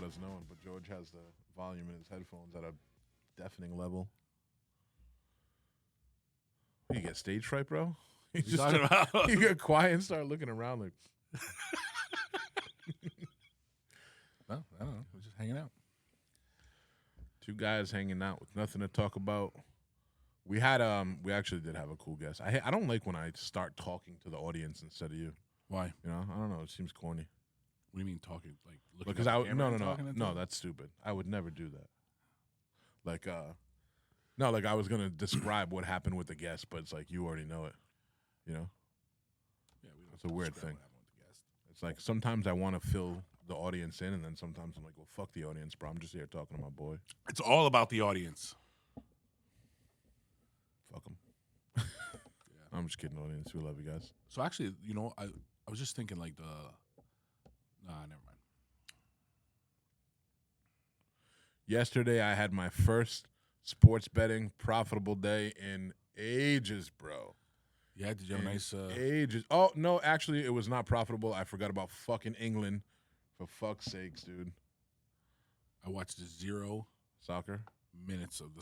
without us knowing, but George has the volume in his headphones at a deafening level. You get stage fright, bro? You What are you talking about? you get quiet and start looking around like. No, I don't know. We're just hanging out. Two guys hanging out with nothing to talk about. We actually did have a cool guest. I don't like when I start talking to the audience instead of you. Why? You know, I don't know. It seems corny. What do you mean talking? Like looking Because at the camera and no, talking into it? that's stupid. I would never do that. Like no, like I was gonna describe what happened with the guest, but it's like you already know it. You know, Yeah, we don't it's a weird describe thing. what happened with the guest. It's like sometimes I want to fill the audience in, and then sometimes I'm like, well, fuck the audience, bro. I'm just here talking to my boy. It's all about the audience. Fuck them. I'm just kidding, audience. We love you guys. So actually, you know, I was just thinking like Nah, never mind. Yesterday, I had my first sports betting profitable day in ages, bro. Yeah, did you have a nice? Ages. Oh no, actually, it was not profitable. I forgot about fucking England. For fuck's sakes, dude. I watched 0 Soccer. minutes of the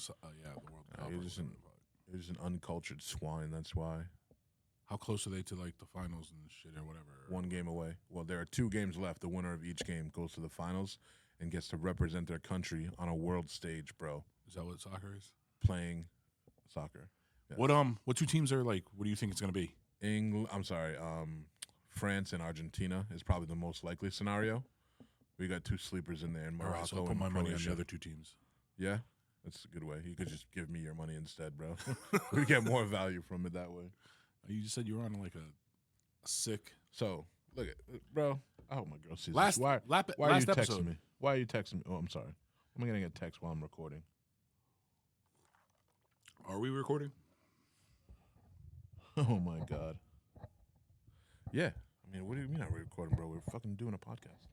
World Cup. You're just an uncultured swine. That's why. How close are they to like the finals and shit or whatever? One game away. Well, there are 2 games left. The winner of each game goes to the finals and gets to represent their country on a world stage, bro. Is that what soccer is? Playing soccer. Yeah. What 2 teams are like? What do you think it's gonna be? France and Argentina is probably the most likely scenario. We got 2 sleepers in there in Morocco. All right, so I'll put and my money on Croatia. the other 2 teams. Yeah, that's a good way. You could just give me your money instead, bro. We get more value from it that way. You just said you were on like a sick. So look at bro. I hope my girl sees Last- this. Why are last you texting episode. me? Why are you texting me? Oh, I'm sorry. I'm getting a text while I'm recording. Are we recording? Oh my god. Yeah. I mean, what do you mean? Are we recording, bro? We're fucking doing a podcast.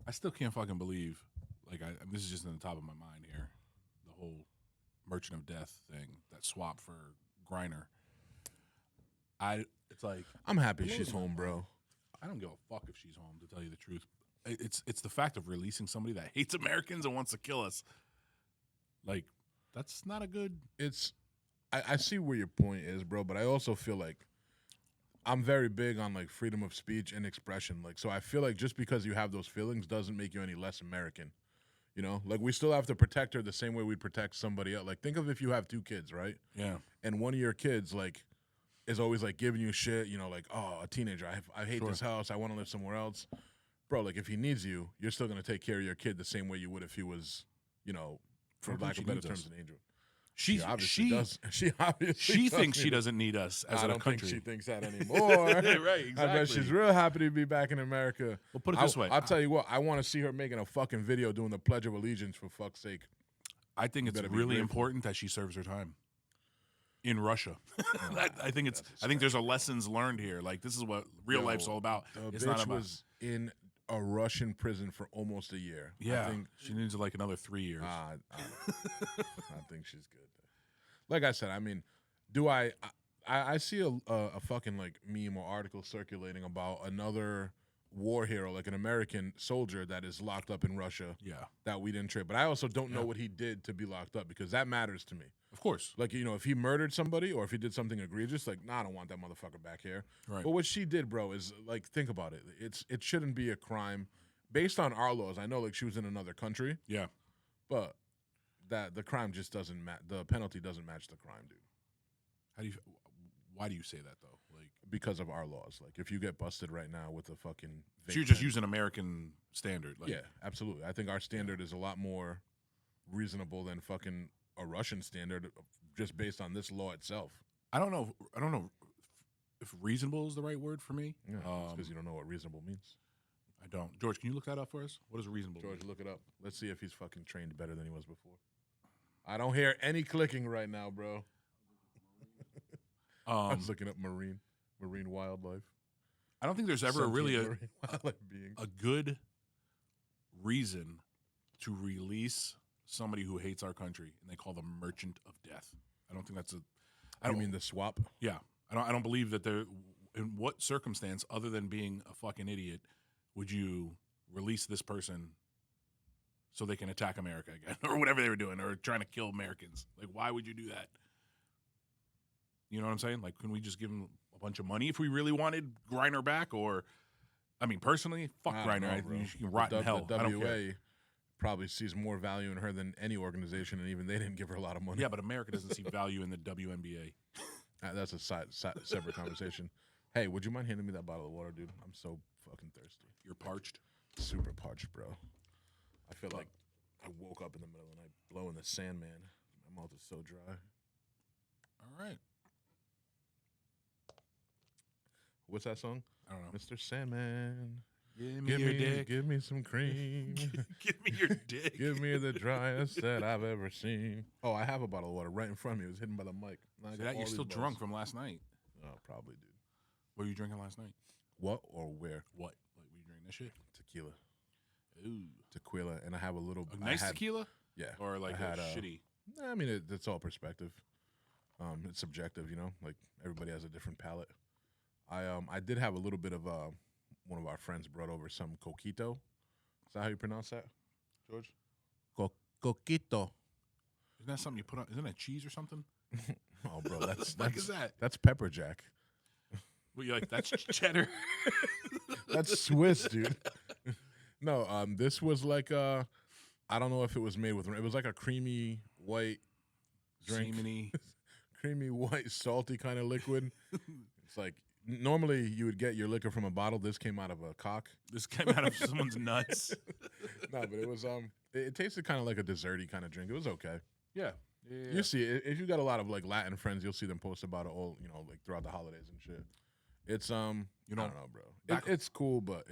I still can't fucking believe. Like, this is just in the top of my mind here. The whole Merchant of Death thing, that swap for Griner. It's like I'm happy she's home, bro. I don't give a fuck if she's home. To tell you the truth, it's the fact of releasing somebody that hates Americans and wants to kill us. Like, that's not a good. I see where your point is, bro, but I also feel like I'm very big on like freedom of speech and expression. Like, so I feel like just because you have those feelings doesn't make you any less American. You know, like we still have to protect her the same way we protect somebody else. Like, think of if you have 2 kids, right? Yeah. And one of your kids like is always like giving you shit. You know, like, oh, a teenager, I hate this house. I want to live somewhere else, bro. Like, if he needs you, you're still gonna take care of your kid the same way you would if he was, you know, for lack of better terms, an angel. She obviously does. She obviously she thinks she doesn't need us as I a don't country. think she thinks that anymore. Right, exactly. I bet she's real happy to be back in America. Well, put it this way. I'll tell you what. I want to see her making a fucking video doing the Pledge of Allegiance for fuck's sake. I think it's better be really grateful. important that she serves her time in Russia. I think there's a lessons learned here. Like, this is what real life's all about. The It's bitch not about. was in a Russian prison for almost a year. Yeah, I think she needs like another 3 years. I think she's good. Like I said, I mean, do I see a fucking like meme or article circulating about another war hero, like an American soldier that is locked up in Russia. Yeah, that we didn't trade. But I also don't know what he did to be locked up because that matters to me. of course. Like, you know, if he murdered somebody or if he did something egregious, like, nah, I don't want that motherfucker back here. Right. But what she did, bro, is like, think about it. It shouldn't be a crime based on our laws. I know, like, she was in another country. Yeah. But that the crime just doesn't match. The penalty doesn't match the crime, dude. Why do you say that though? Like, because of our laws. Like, if you get busted right now with a fucking vape so you're just pen- using American standard. Like, yeah, absolutely. I think our standard is a lot more reasonable than fucking a Russian standard, just based on this law itself. I don't know if reasonable is the right word for me. Yeah, because you don't know what reasonable means. I don't. George, can you look that up for us? What is reasonable? George, look it up. Let's see if he's fucking trained better than he was before. I don't hear any clicking right now, bro. I was looking up marine wildlife. I don't think there's ever Sentient really marine wildlife beings. a good reason to release somebody who hates our country, and they call them Merchant of Death. I don't think that's a. I You don't mean the swap? Yeah, I don't believe that there. In what circumstance, other than being a fucking idiot, would you release this person so they can attack America again or whatever they were doing or trying to kill Americans. Like, why would you do that? You know what I'm saying? Like, can we just give him a bunch of money if we really wanted Griner back? Or, I mean, personally, fuck Griner. You can rot in hell. The I don't care. WA probably sees more value in her than any organization, and even they didn't give her a lot of money. Yeah, but America doesn't see value in the WNBA. That's a separate conversation. Hey, would you mind handing me that bottle of water, dude? I'm so fucking thirsty. You're parched? Super parched, bro. I feel like I woke up in the middle of the night blowing the Sandman. My mouth is so dry. All right. What's that song? I don't know. Mr. Sandman. Give me your dick. Give me some cream. Give me your dick. Give me the driest that I've ever seen. Oh, I have a bottle of water right in front of me. It was hidden by the mic. You're still drunk from last night. Oh, probably, dude. What were you drinking last night? What or where? What? Like, were you drinking that shit? Tequila. Ooh. Tequila. And I have a little... Nice tequila? Yeah. Or like a shitty? I mean, it's all perspective. It's subjective, you know? Like, everybody has a different palate. I did have a little bit of... one of our friends brought over some coquito. Is that how you pronounce that, George? Coquito. Isn't that something you put on? Isn't that cheese or something? Oh, bro, that's is that? That's pepper jack. Well, you're like, that's cheddar. That's Swiss, dude. No, this was like I don't know if it was made with. It was like a creamy white drink, creamy white salty kind of liquid. It's like. Normally, you would get your liquor from a bottle. This came out of a cock. This came out of someone's nuts. No, but it was it tasted kind of like a desserty kind of drink. It was okay. Yeah. You see it if you got a lot of like Latin friends, you'll see them post about it all, like throughout the holidays and shit. It's I don't know, bro. It's cool, but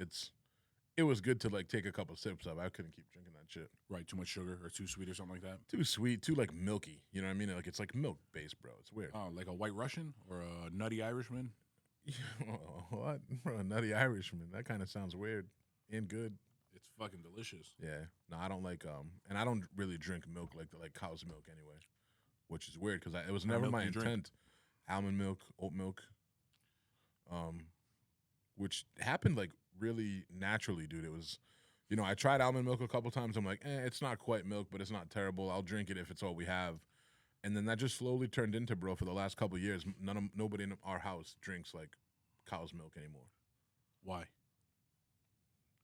it was good to like take a couple sips of. I couldn't keep drinking that shit. Right, too much sugar or too sweet or something like that. Too sweet, too like milky. You know what I mean? Like it's like milk based, bro. It's weird. Oh, like a White Russian or a Nutty Irishman. What? Bro, Nutty Irishman. That kind of sounds weird and good. It's fucking delicious. Yeah. No, I don't like and I don't really drink milk like cow's milk anyway, which is weird because it was never my intent. Drink? Almond milk, oat milk, which happened like really naturally, dude. It was, I tried almond milk a couple times. I'm like, it's not quite milk, but it's not terrible. I'll drink it if it's all we have. And then that just slowly turned into, bro, for the last couple of years, nobody in our house drinks, like, cow's milk anymore. Why?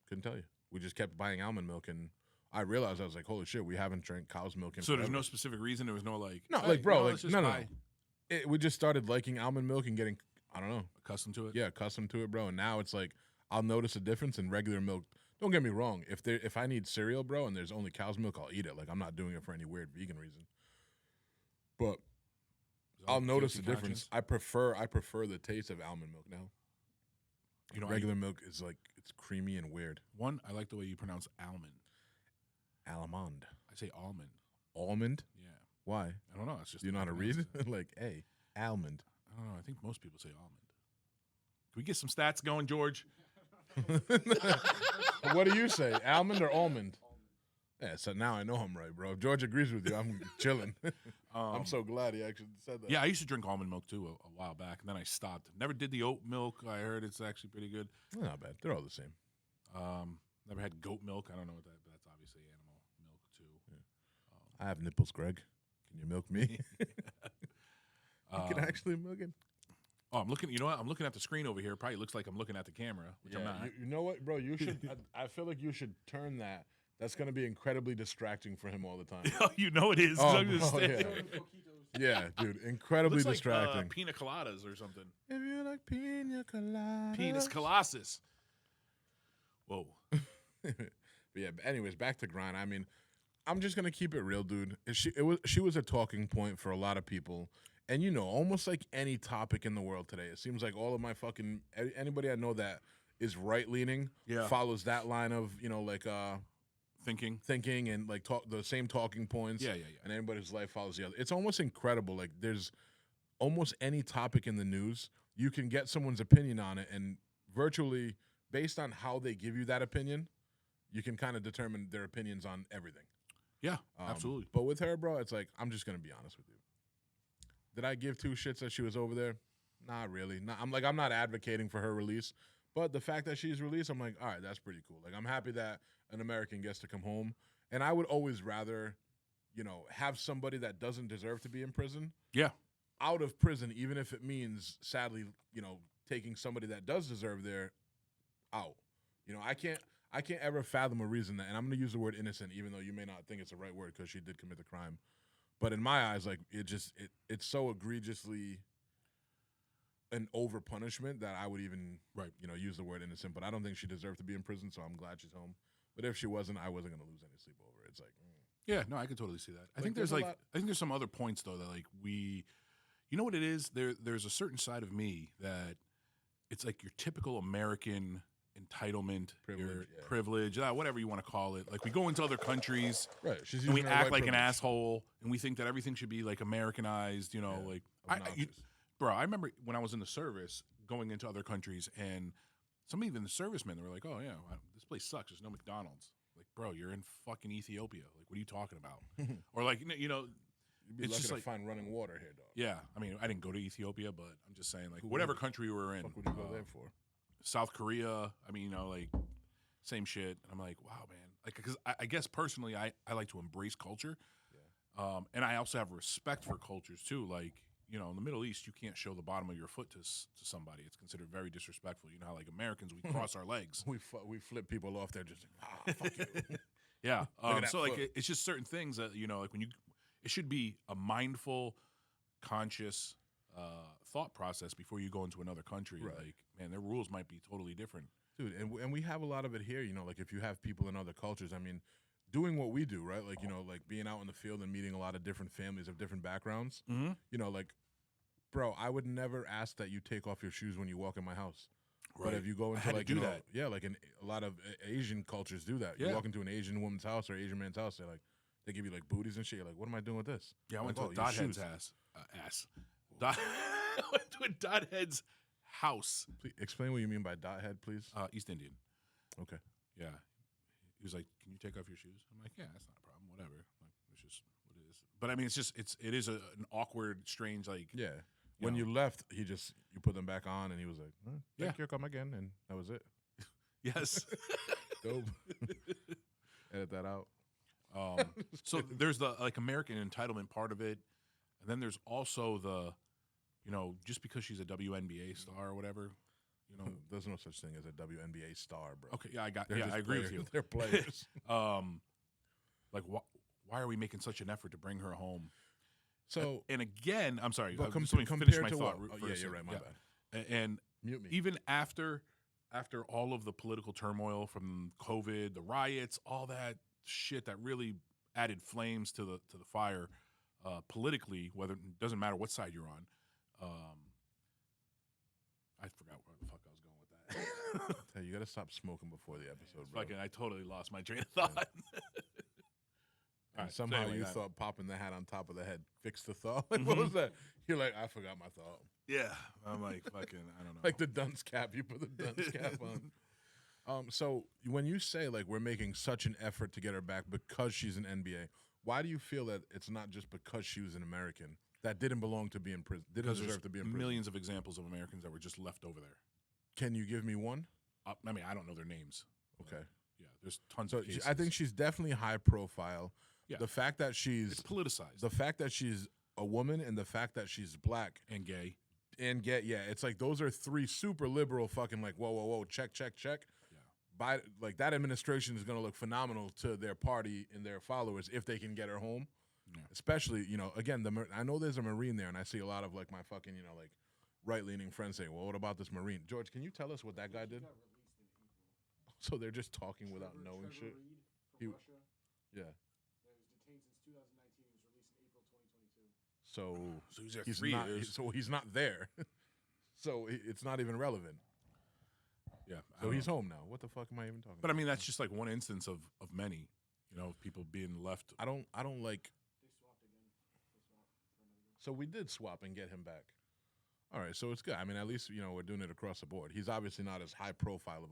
Couldn't tell you. We just kept buying almond milk, and I realized, I was like, holy shit, we haven't drank cow's milk in forever. There's no specific reason? There was no, like... No, like, bro, no. We just started liking almond milk and getting, I don't know. Accustomed to it? Yeah, accustomed to it, bro. And now it's like, I'll notice a difference in regular milk. Don't get me wrong. If I need cereal, bro, and there's only cow's milk, I'll eat it. Like, I'm not doing it for any weird vegan reason. But I'll notice the difference. I prefer the taste of almond milk now. Regular milk is like, it's creamy and weird. One, I like the way you pronounce almond. Almond. I say almond. Almond? Yeah. Why? I don't know. It's just. Do you know how to read? Like, hey, almond. I don't know. I think most people say almond. Can we get some stats going, George? What do you say? Almond or almond? Yeah, so now I know I'm right, bro. If George agrees with you, I'm chilling. I'm so glad he actually said that. Yeah, I used to drink almond milk, too, a while back, and then I stopped. Never did the oat milk. I heard it's actually pretty good. Not bad. They're all the same. Never had goat milk. I don't know what that, but that's obviously animal milk, too. Yeah. I have nipples, Greg. Can you milk me? You can actually milk it. Oh, I'm looking. You know what? I'm looking at the screen over here. It probably looks like I'm looking at the camera, which I'm not. You know what, bro? You should. I feel like you should turn that. That's going to be incredibly distracting for him all the time. You know it is. Yeah, dude. Incredibly distracting. Like, pina coladas or something. If you like pina coladas. Penis colossus. Whoa. But yeah, anyways, back to Griner. I mean, I'm just going to keep it real, dude. She was a talking point for a lot of people. And, almost like any topic in the world today, it seems like all of my anybody I know that is right-leaning follows that line of, thinking and like the same talking points. Yeah. And anybody's life follows the other. It's almost incredible. Like there's almost any topic in the news, you can get someone's opinion on it, and virtually based on how they give you that opinion, you can kind of determine their opinions on everything. Yeah, absolutely. But with her, bro, it's like, I'm just gonna be honest with you. Did I give two shits that she was over there? Not really. I'm not advocating for her release, But the fact that she's released, I'm like, all right, that's pretty cool. Like, I'm happy that an American gets to come home. And I would always rather, have somebody that doesn't deserve to be in prison. Yeah. Out of prison, even if it means, sadly, taking somebody that does deserve there out. I can't ever fathom a reason that, and I'm going to use the word innocent, even though you may not think it's the right word because she did commit the crime. But in my eyes, like, it's so egregiously an over punishment that I would even, use the word innocent. But I don't think she deserved to be in prison, so I'm glad she's home. But if she wasn't, I wasn't going to lose any sleep over it. It's like, yeah, no, I can totally see that. I think there's I think there's some other points though that like you know what it is? There's a certain side of me that it's like your typical American entitlement, privilege, whatever you want to call it. Like we go into other countries, right? And we act like an asshole, and we think that everything should be like Americanized. Bro, I remember when I was in the service going into other countries, and some even the servicemen, they were like, "Oh yeah, this place sucks. There's no McDonald's." Like, bro, you're in fucking Ethiopia. Like, what are you talking about? Or like, you'd be lucky to find running water here, dog. Yeah, I mean, I didn't go to Ethiopia, but I'm just saying, like, whatever country we were in. What would you go there for? South Korea. I mean, like, same shit. And I'm like, wow, man. Like, because I guess personally, I like to embrace culture. Yeah. And I also have respect for cultures too. Like, in the Middle East, you can't show the bottom of your foot to somebody. It's considered very disrespectful. You know how like Americans, we cross our legs. We flip people off. They're just like, fuck you. Yeah. So like it's just certain things that like when it should be a mindful, conscious thought process before you go into another country. Right. Like, man, their rules might be totally different. Dude, and we have a lot of it here. Like if you have people in other cultures, I mean, doing what we do, right? Like like being out in the field and meeting a lot of different families of different backgrounds. Mm-hmm. Like. Bro, I would never ask that you take off your shoes when you walk in my house. Right. But if you go into like that, like in a lot of Asian cultures do that. You walk into an Asian woman's house or Asian man's house, they give you like booties and shit. You're like, what am I doing with this? Yeah, I went to a dot head's ass. I went to a dot head's house. Please explain what you mean by dot head, please. East Indian. Okay. Yeah. He was like, "Can you take off your shoes?" I'm like, "Yeah, that's not a problem. Whatever. Like, it's just what it is." But I mean, it is an awkward, strange, like When you left, you put them back on, and he was like, "Thank you, come again," and that was it. Yes. Dope. Edit that out. So there's the like American entitlement part of it, and then there's also the, just because she's a WNBA star or whatever, there's no such thing as a WNBA star, bro. Okay, yeah, I agree with you. They're players. Like why are we making such an effort to bring her home? So and again, I'm sorry. But let me finish my thought. You're right. My bad. And mute me. Even after all of the political turmoil from COVID, the riots, all that shit that really added flames to the fire politically, whether it doesn't matter what side you're on. I forgot where the fuck I was going with that. Hey, you got to stop smoking before the episode, bro. I totally lost my train of thought. And right, somehow you thought popping the hat on top of the head fixed the thought. Like, what was that? You're like, I forgot my thought. Yeah. I'm like, fucking, I don't know. Like the dunce cap. You put the dunce cap on. So when you say, like, we're making such an effort to get her back because she's an NBA, why do you feel that it's not just because she was an American that didn't belong to be in prison, didn't deserve to be in prison? Millions of examples of Americans that were just left over there. Can you give me one? I mean, I don't know their names. Okay. Yeah, there's tons of cases. I think she's definitely high profile. Yeah. The fact that it's politicized. The fact that she's a woman and the fact that she's black and gay. It's like those are three super liberal fucking like whoa, check. Yeah. By like that administration is going to look phenomenal to their party and their followers if they can get her home. Yeah. Especially, again, I know there's a Marine there and I see a lot of like my fucking, like right-leaning friends saying, "Well, what about this Marine?" George, can you tell us what that guy did? So they're just talking without knowing shit. Russia. Yeah. He was detained since 2019. He was released in April 2022. So he's there 3 years. So he's not there. So it's not even relevant. Yeah. So he's home now. What the fuck am I even talking about? But I mean, that's just like one instance of many, of people being left. I don't like. They swapped again. They swapped for another game. So we did swap and get him back. All right, so it's good. I mean, at least we're doing it across the board. He's obviously not as high profile of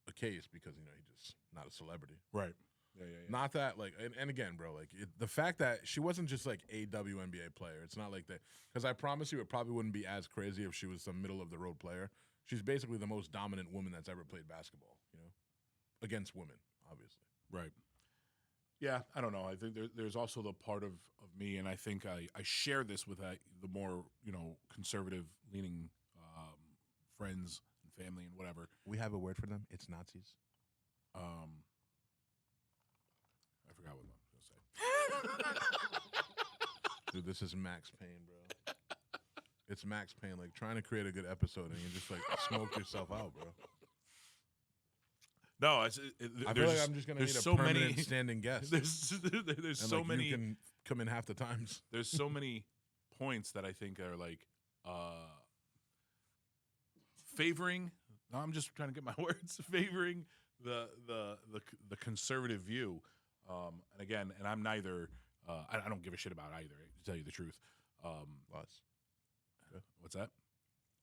a case because he's just not a celebrity. Right. Yeah. Not that like, and again, bro, like the fact that she wasn't just like a WNBA player. It's not like that because I promise you, it probably wouldn't be as crazy if she was some middle of the road player. she's basically the most dominant woman that's ever played basketball. Against women, obviously. Right. Yeah, I don't know. I think there's also the part of me, and I think I share this with the more conservative leaning friends and family and whatever. We have a word for them. It's Nazis. I forgot what I was gonna say. Dude, this is Max Payne, bro. It's Max Payne, like trying to create a good episode, and you just like smoke yourself out, bro. No, I feel like I'm just gonna need a permanent standing guest. There's so many. You can come in half the times. There's so many points that I think are like favoring. No, I'm just trying to get my words. Favoring the conservative view, and again, and I'm neither. I don't give a shit about either. To tell you the truth. What's that?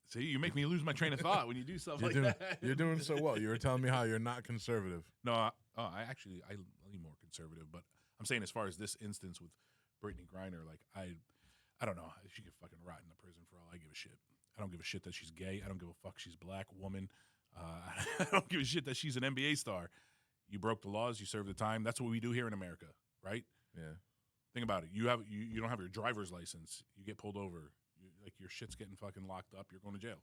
See, you make me lose my train of thought when you do stuff that. You're doing so well. You were telling me how you're not conservative. No, I lean more conservative, but I'm saying as far as this instance with Brittney Griner, like I don't know. She could fucking rot in the prison for all I give a shit. I don't give a shit that she's gay. I don't give a fuck she's black woman. I don't give a shit that she's an NBA star. You broke the laws. You served the time. That's what we do here in America, right? Yeah. Think about it. You don't have your driver's license. You get pulled over. Like your shit's getting fucking locked up. You're going to jail.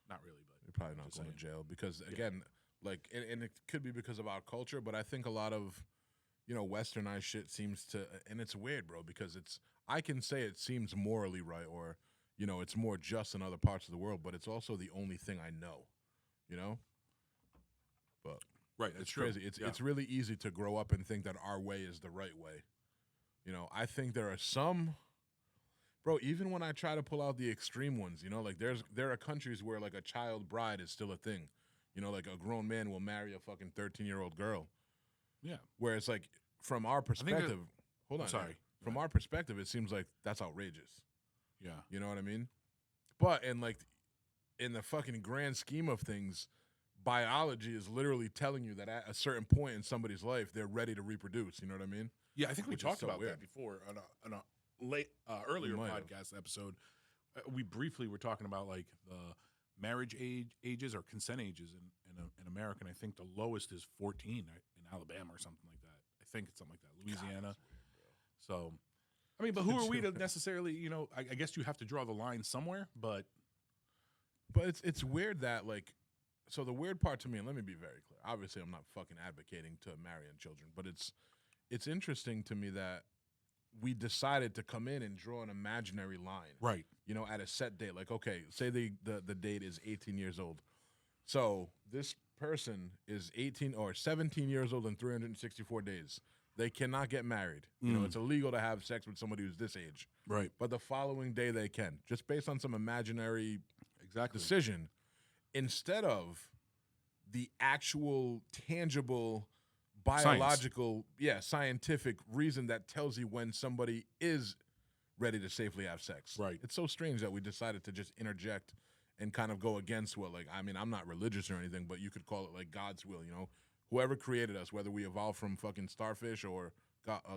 Not really, but you're probably not going to jail because again, like, and it could be because of our culture, but I think a lot of, westernized shit seems to, and it's weird, bro, because I can say it seems morally right or, it's more just in other parts of the world, but it's also the only thing I know, But right, it's crazy. It's really easy to grow up and think that our way is the right way. I think there are some. Bro, even when I try to pull out the extreme ones, like there are countries where like a child bride is still a thing. Like a grown man will marry a fucking 13-year-old girl. Yeah. Where it's like from our perspective, from our perspective, it seems like that's outrageous. Yeah. You know what I mean? But in the fucking grand scheme of things, biology is literally telling you that at a certain point in somebody's life, they're ready to reproduce. You know what I mean? Yeah, I think we talked about that before on a earlier podcast episode. We briefly were talking about like the marriage ages or consent ages in America, and I think the lowest is 14 in Alabama or something like that. I think it's something like that. Louisiana. So, I mean, but who are we to necessarily, I guess you have to draw the line somewhere, but it's weird that like, so the weird part to me, and let me be very clear. Obviously, I'm not fucking advocating to marrying children, but it's interesting to me that we decided to come in and draw an imaginary line. Right. At a set date. Like, okay, say the date is 18 years old. So this person is 18 or 17 years old in 364 days. They cannot get married. It's illegal to have sex with somebody who's this age. Right. But the following day they can, just based on some imaginary decision, instead of the actual tangible biological, scientific reason that tells you when somebody is ready to safely have sex. Right. It's so strange that we decided to just interject and kind of go against what, like, I mean, I'm not religious or anything, but you could call it like God's will, Whoever created us, whether we evolved from fucking starfish or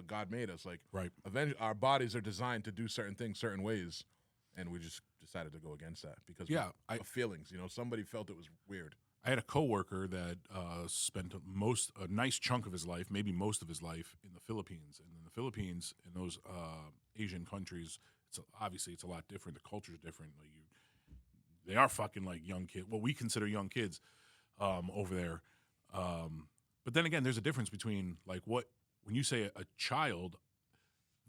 God made us, like, eventually our bodies are designed to do certain things certain ways, and we just decided to go against that because of feelings. Somebody felt it was weird. I had a coworker that spent a nice chunk of his life, maybe most of his life, in the Philippines. And in the Philippines, in those Asian countries, it's a lot different. The culture's different. Like they are fucking like young kids. Well, we consider young kids over there. But then again, there's a difference between like when you say a child,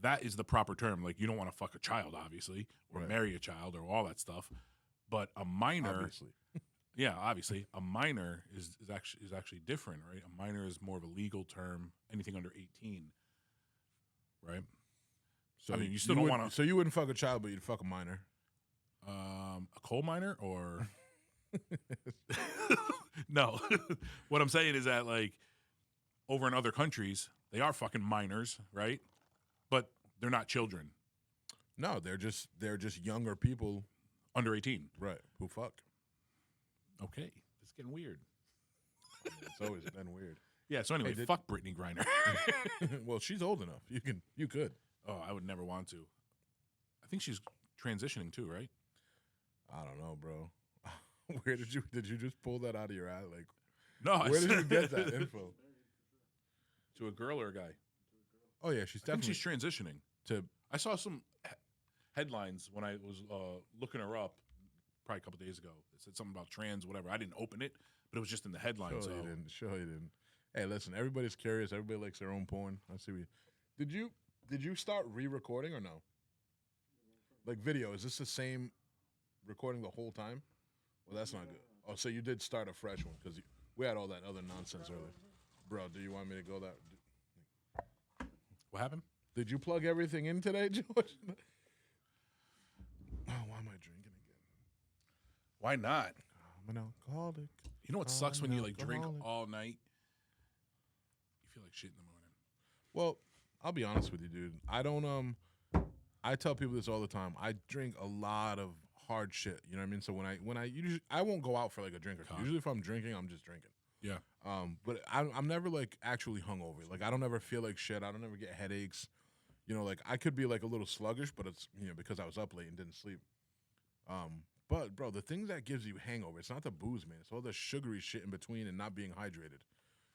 that is the proper term. Like you don't want to fuck a child, obviously, or marry a child, or all that stuff. But a minor. Obviously. Yeah, obviously, a minor is actually different, right? A minor is more of a legal term. Anything under 18, right? So I mean, you still don't want to. So you wouldn't fuck a child, but you'd fuck a minor. A coal miner, or no? What I'm saying is that, like, over in other countries, they are fucking minors, right? But they're not children. No, they're just younger people under 18, right? Who fuck. Okay, it's getting weird. It's always been weird. Yeah. So anyway, fuck Brittney Griner. Well, she's old enough. You could. Oh, I would never want to. I think she's transitioning too, right? I don't know, bro. Where did you just pull that out of your eye? Like, No, where did you get that info? To a girl or a guy? Oh yeah, she's I think definitely she's transitioning. to. I saw some headlines when I was looking her up probably a couple days ago. It said something about trans, whatever. I didn't open it, but it was just in the headlines. Sure, you didn't. Sure, you didn't. Hey, listen, everybody's curious. Everybody likes their own porn. I see. Did you start re-recording or no? Like video, is this the same recording the whole time? Well, that's not good. Oh, so you did start a fresh one because we had all that other nonsense earlier. Bro, do you want me to go that? What happened? Did you plug everything in today, George? Oh, why am I drinking again? Why not? I'm an alcoholic. You know what sucks when you like drink alcoholic. all night? You feel like shit in the morning. Well, I'll be honest with you, dude. I don't I tell people this all the time. I drink a lot of hard shit. You know what I mean? So when I usually I won't go out for like a drink or two. Usually if I'm drinking, I'm just drinking. Yeah. But I'm never like actually hungover. Like I don't ever feel like shit. I don't ever get headaches. You know, like I could be like a little sluggish, but it's because I was up late and didn't sleep. But bro, the thing that gives you hangover, it's not the booze, man. It's all the sugary shit in between and not being hydrated.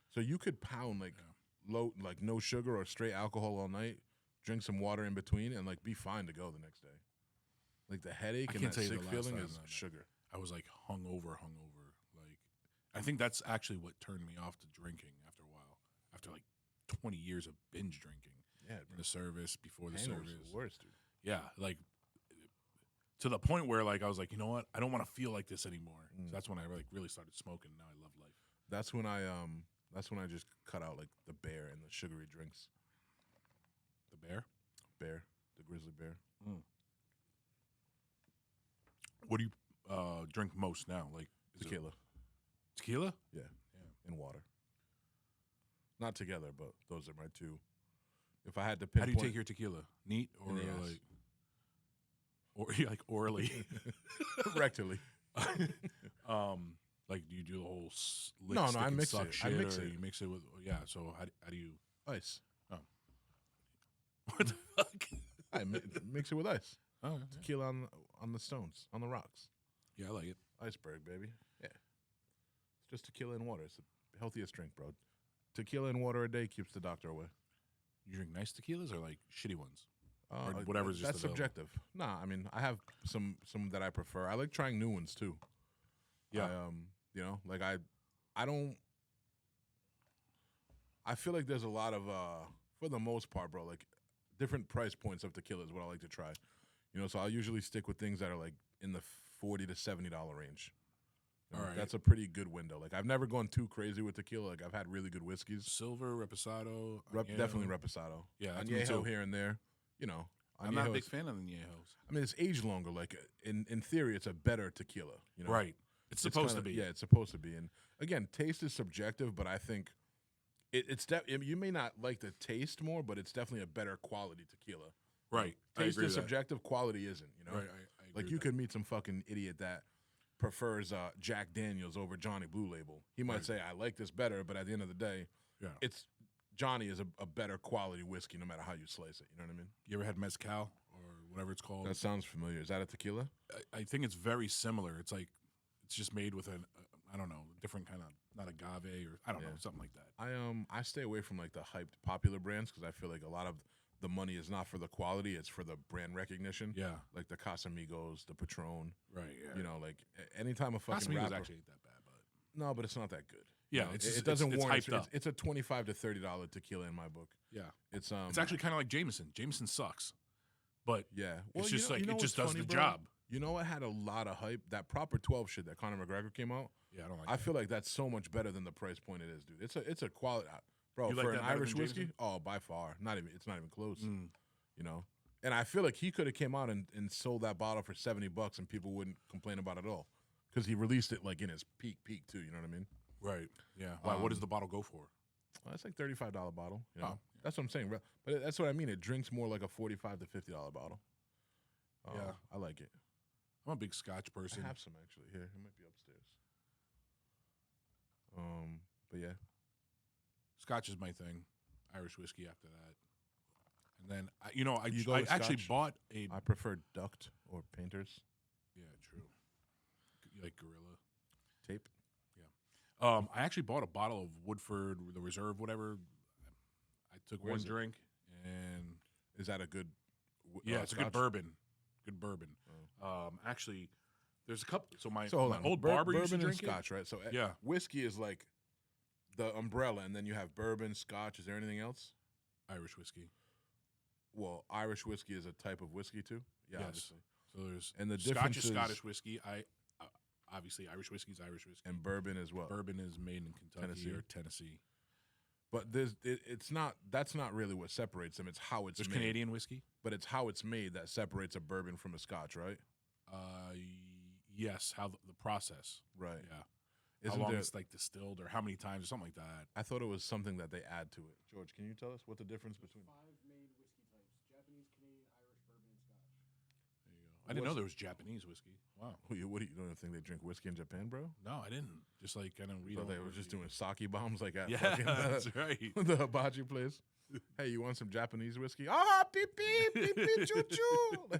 So you could pound like low, like no sugar or straight alcohol all night, drink some water in between, and like be fine to go the next day. Like the headache and that sick feeling is sugar. I was like hungover. Like I think that's actually what turned me off to drinking after a while. After like 20 years of binge drinking. Yeah, in the service, before the Hangover's service. the worst, dude. Yeah, like to the point where like I was like, you know what? I don't want to feel like this anymore. So that's when I really started smoking. Now I love life. That's when I just cut out like the bear and the sugary drinks. The bear? Bear, the grizzly bear. What do you drink most now? Like Tequila. Tequila? Yeah, and water. Not together, but those are my two. If I had to pinpoint, how do you take your tequila? Neat or like, or like orally? Rectally. Like do you do the whole No, I mix suck it. Shit, I mix or it. You mix it with So how do you Ice. Oh, what the fuck? I mix it with ice. Oh, yeah. Tequila on the stones, on the rocks. Yeah, I like it. Iceberg, baby. Yeah. It's just tequila and water. It's the healthiest drink, bro. Tequila and water a day keeps the doctor away. You drink nice tequilas or like shitty ones? Or Like, whatever's just that's available? subjective. Nah, I mean, I have some that I prefer. I like trying new ones too. Yeah. Like I don't. I feel like there's a lot of, for the most part, bro, like different price points of tequila is what I like to try. So I'll usually stick with things that are like in the $40 to $70 range. All right. That's a pretty good window. Like I've never gone too crazy with tequila. Like I've had really good whiskeys. Silver, Reposado. Definitely Reposado. Yeah, that's me Añejo too. here and there. I'm not a Añejo big is- fan of the Añejos. I mean, it's aged longer. Like in theory, it's a better tequila. Right. It's supposed to be. Yeah, it's supposed to be. And again, taste is subjective, but I think you may not like the taste more, but it's definitely a better quality tequila. Right. I Taste agree is with that. subjective. Quality isn't. Right. I Like agree you with could meet some fucking idiot that prefers Jack Daniels over Johnny Blue Label. He might Right. say, I like this better, but at the end of the day, Yeah. it's Johnny is a better quality whiskey no matter how you slice it. You know what I mean? You ever had mezcal or whatever it's called? That sounds familiar. Is that a tequila? I think it's very similar. It's like it's just made with I don't know, different kind of not agave or I don't know, something like that. I stay away from like the hyped popular brands because I feel like a lot of the money is not for the quality; it's for the brand recognition. Yeah. Like the Casamigos, the Patron. Right. Yeah. Like anytime a fucking Casamigos rapper. actually ain't that bad, but No, but it's not that good. yeah, it doesn't it's warrant. hyped up. It's a $25 to $30 tequila in my book. Yeah. It's It's actually kind of like Jameson. Jameson sucks, but yeah. it's just like it what's just does funny, the bro? job. You know what had a lot of hype? That Proper 12 shit that Conor McGregor came out. Yeah, I don't like. I feel like that's so much better than the price point it is, dude. It's a quality, bro. You like For that an better Irish than whiskey, Jameson? oh, by far, it's not even close. Mm. And I feel like he could have came out and sold that bottle for $70 and people wouldn't complain about it at all because he released it like in his peak too. You know what I mean? Right. Yeah. Why? What does the bottle go for? Well, that's like $35 bottle. Oh, yeah. That's what I'm saying. But that's what I mean. It drinks more like a $45 to $50 bottle. Yeah. I like it. I'm a big Scotch person. I have some actually here. It might be upstairs. But yeah, Scotch is my thing. Irish whiskey after that, and then You go I with actually Scotch? bought a I prefer Duct or Painters. yeah true. You like Gorilla tape? Yeah. I actually bought a bottle of Woodford, the Reserve, whatever. I took one drink, and is that a good? Yeah, it's a good bourbon. Good bourbon. Oh. Actually, there's a couple. So my hold on. old barber used to bourbon and drink Scotch, right? So yeah, whiskey is like the umbrella, and then you have bourbon, Scotch. Is there anything else? Irish whiskey. Well, Irish whiskey is a type of whiskey too. Yeah, yes. obviously. So there's and the Scotch is Scottish whiskey. Obviously Irish whiskey is Irish whiskey, and bourbon as well. Bourbon is made in Kentucky or Tennessee. But it's not. That's not really what separates them. It's how it's made. There's Canadian whiskey, but it's how it's made that separates a bourbon from a Scotch, right? Yes. How the process, right? Yeah. How long it's like distilled, or how many times, or something like that. I thought it was something that they add to it. George, can you tell us what the difference between 5 main whiskey types: Japanese, Canadian, Irish, bourbon, and Scotch. There you go. I didn't know there was Japanese whiskey. Wow. What do you don't think they drink whiskey in Japan, bro? No, I didn't. Just like I don't read. So they were just doing sake bombs like at that's right. The hibachi place. Hey, you want some Japanese whiskey? Ah, beep beep beep beep choo choo.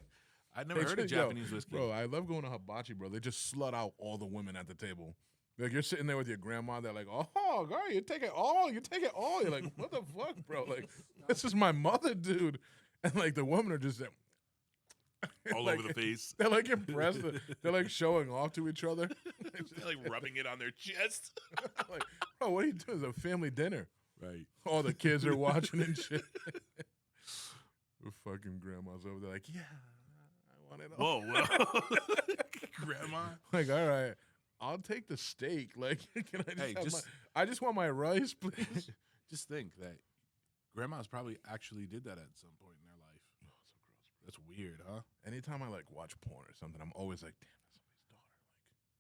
I'd never heard of Japanese whiskey, bro. I love going to hibachi, bro. They just slut out all the women at the table. Like you're sitting there with your grandma. They're like, "Oh, girl, you take it all. You take it all." You're like, "What the fuck, bro? Like, this is my mother, dude." And like the women are just all like, over the face. They're like impressed. They're like showing off to each other. They're like rubbing it on their chest. Like, bro, what are you doing? It's a family dinner. Right. All the kids are watching and shit. The fucking grandma's over there like, yeah, I want it all. Whoa. Grandma. Like, all right, I'll take the steak. Like, can I I just want my rice, please. Just think that grandmas probably actually did that at some point in their life. Oh, so gross, bro. That's weird, huh? Anytime I like watch porn or something, I'm always like, damn, that's somebody's daughter.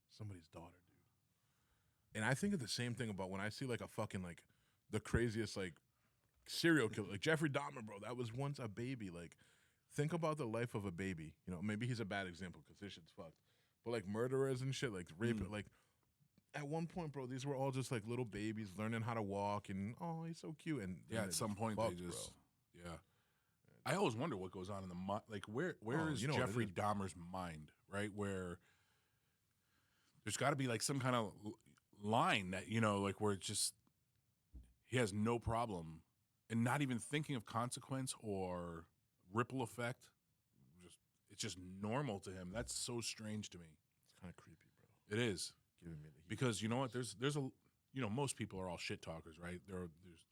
Like, somebody's daughter, dude. And I think of the same thing about when I see like a fucking like the craziest like serial killer, like Jeffrey Dahmer, bro. That was once a baby. Like, think about the life of a baby. You know, maybe he's a bad example because this shit's fucked. But like murderers and shit, like rape, like at one point, bro, these were all just like little babies learning how to walk, and oh, he's so cute. And yeah, at some point they just, yeah. I always wonder what goes on in the mind. Like, where is Jeffrey Dahmer's mind, right? Where there's got to be like some kind of line that, you know, like where it's just he has no problem and not even thinking of consequence or ripple effect. It's just normal to him. That's so strange to me. It's kind of creepy, bro. It is. Giving me the heat. Because you know what? There's a, you know, most people are all shit talkers, right?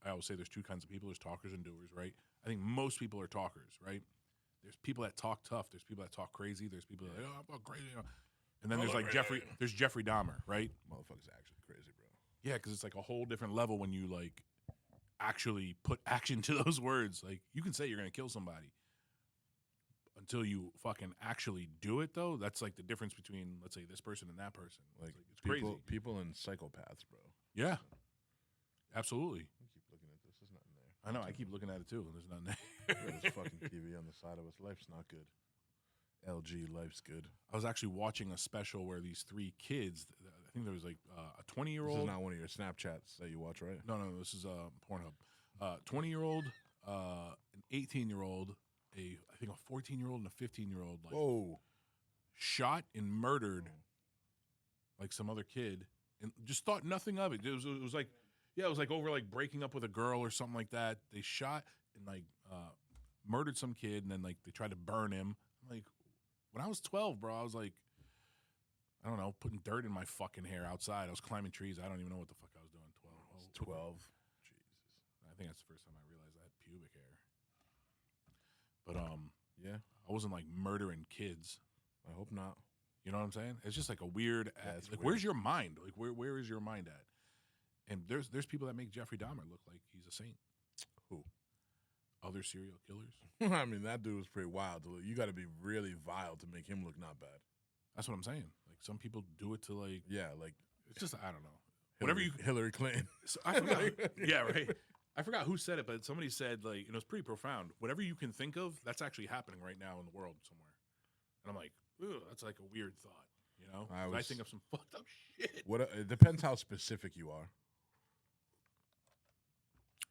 I always say there's two kinds of people. There's talkers and doers, right? I think most people are talkers, right? There's people that talk tough. There's people that talk crazy. There's people that I'm about crazy, you know? And then there's like Jeffrey Dahmer, right? Motherfucker's actually crazy, bro. Yeah, because it's like a whole different level when you like actually put action to those words. Like, you can say you're gonna kill somebody until you fucking actually do it, though. That's like the difference between, let's say, this person and that person. Like it's crazy. People and psychopaths, bro. Yeah, absolutely. I keep looking at this. There's nothing there. I know. I keep looking at it too, and there's nothing there. There's fucking TV on the side of us. Life's not good. LG, life's good. I was actually watching a special where these 3 kids, I think there was like a 20-year-old. This is not one of your Snapchats that you watch, right? No, this is Pornhub. 20-year-old, an 18-year-old, I think a 14-year-old and a 15-year-old, like, whoa, shot and murdered like some other kid, and just thought nothing of it. It was like, yeah, it was like over like breaking up with a girl or something like that. They shot and like murdered some kid, and then like they tried to burn him. I'm like, when I was 12, bro, I was like, I don't know, putting dirt in my fucking hair outside. I was climbing trees. I don't even know what the fuck I was doing. 12. Jesus. I think that's the first time I realized I had pubic hair. But yeah, I wasn't like murdering kids. I hope not. You know what I'm saying? It's just like a weird. Like, weird. Where's your mind? Like, where is your mind at? And there's people that make Jeffrey Dahmer look like he's a saint. Who? Other serial killers. I mean, that dude was pretty wild. You got to be really vile to make him look not bad. That's what I'm saying. Like, some people do it to like. Yeah, like it's just, I don't know. Hillary Clinton. So I forgot. Yeah, right. I forgot who said it, but somebody said, like, it's pretty profound. Whatever you can think of, that's actually happening right now in the world somewhere. And I'm like, ugh, that's like a weird thought, you know? I think of some fucked up shit. It depends how specific you are.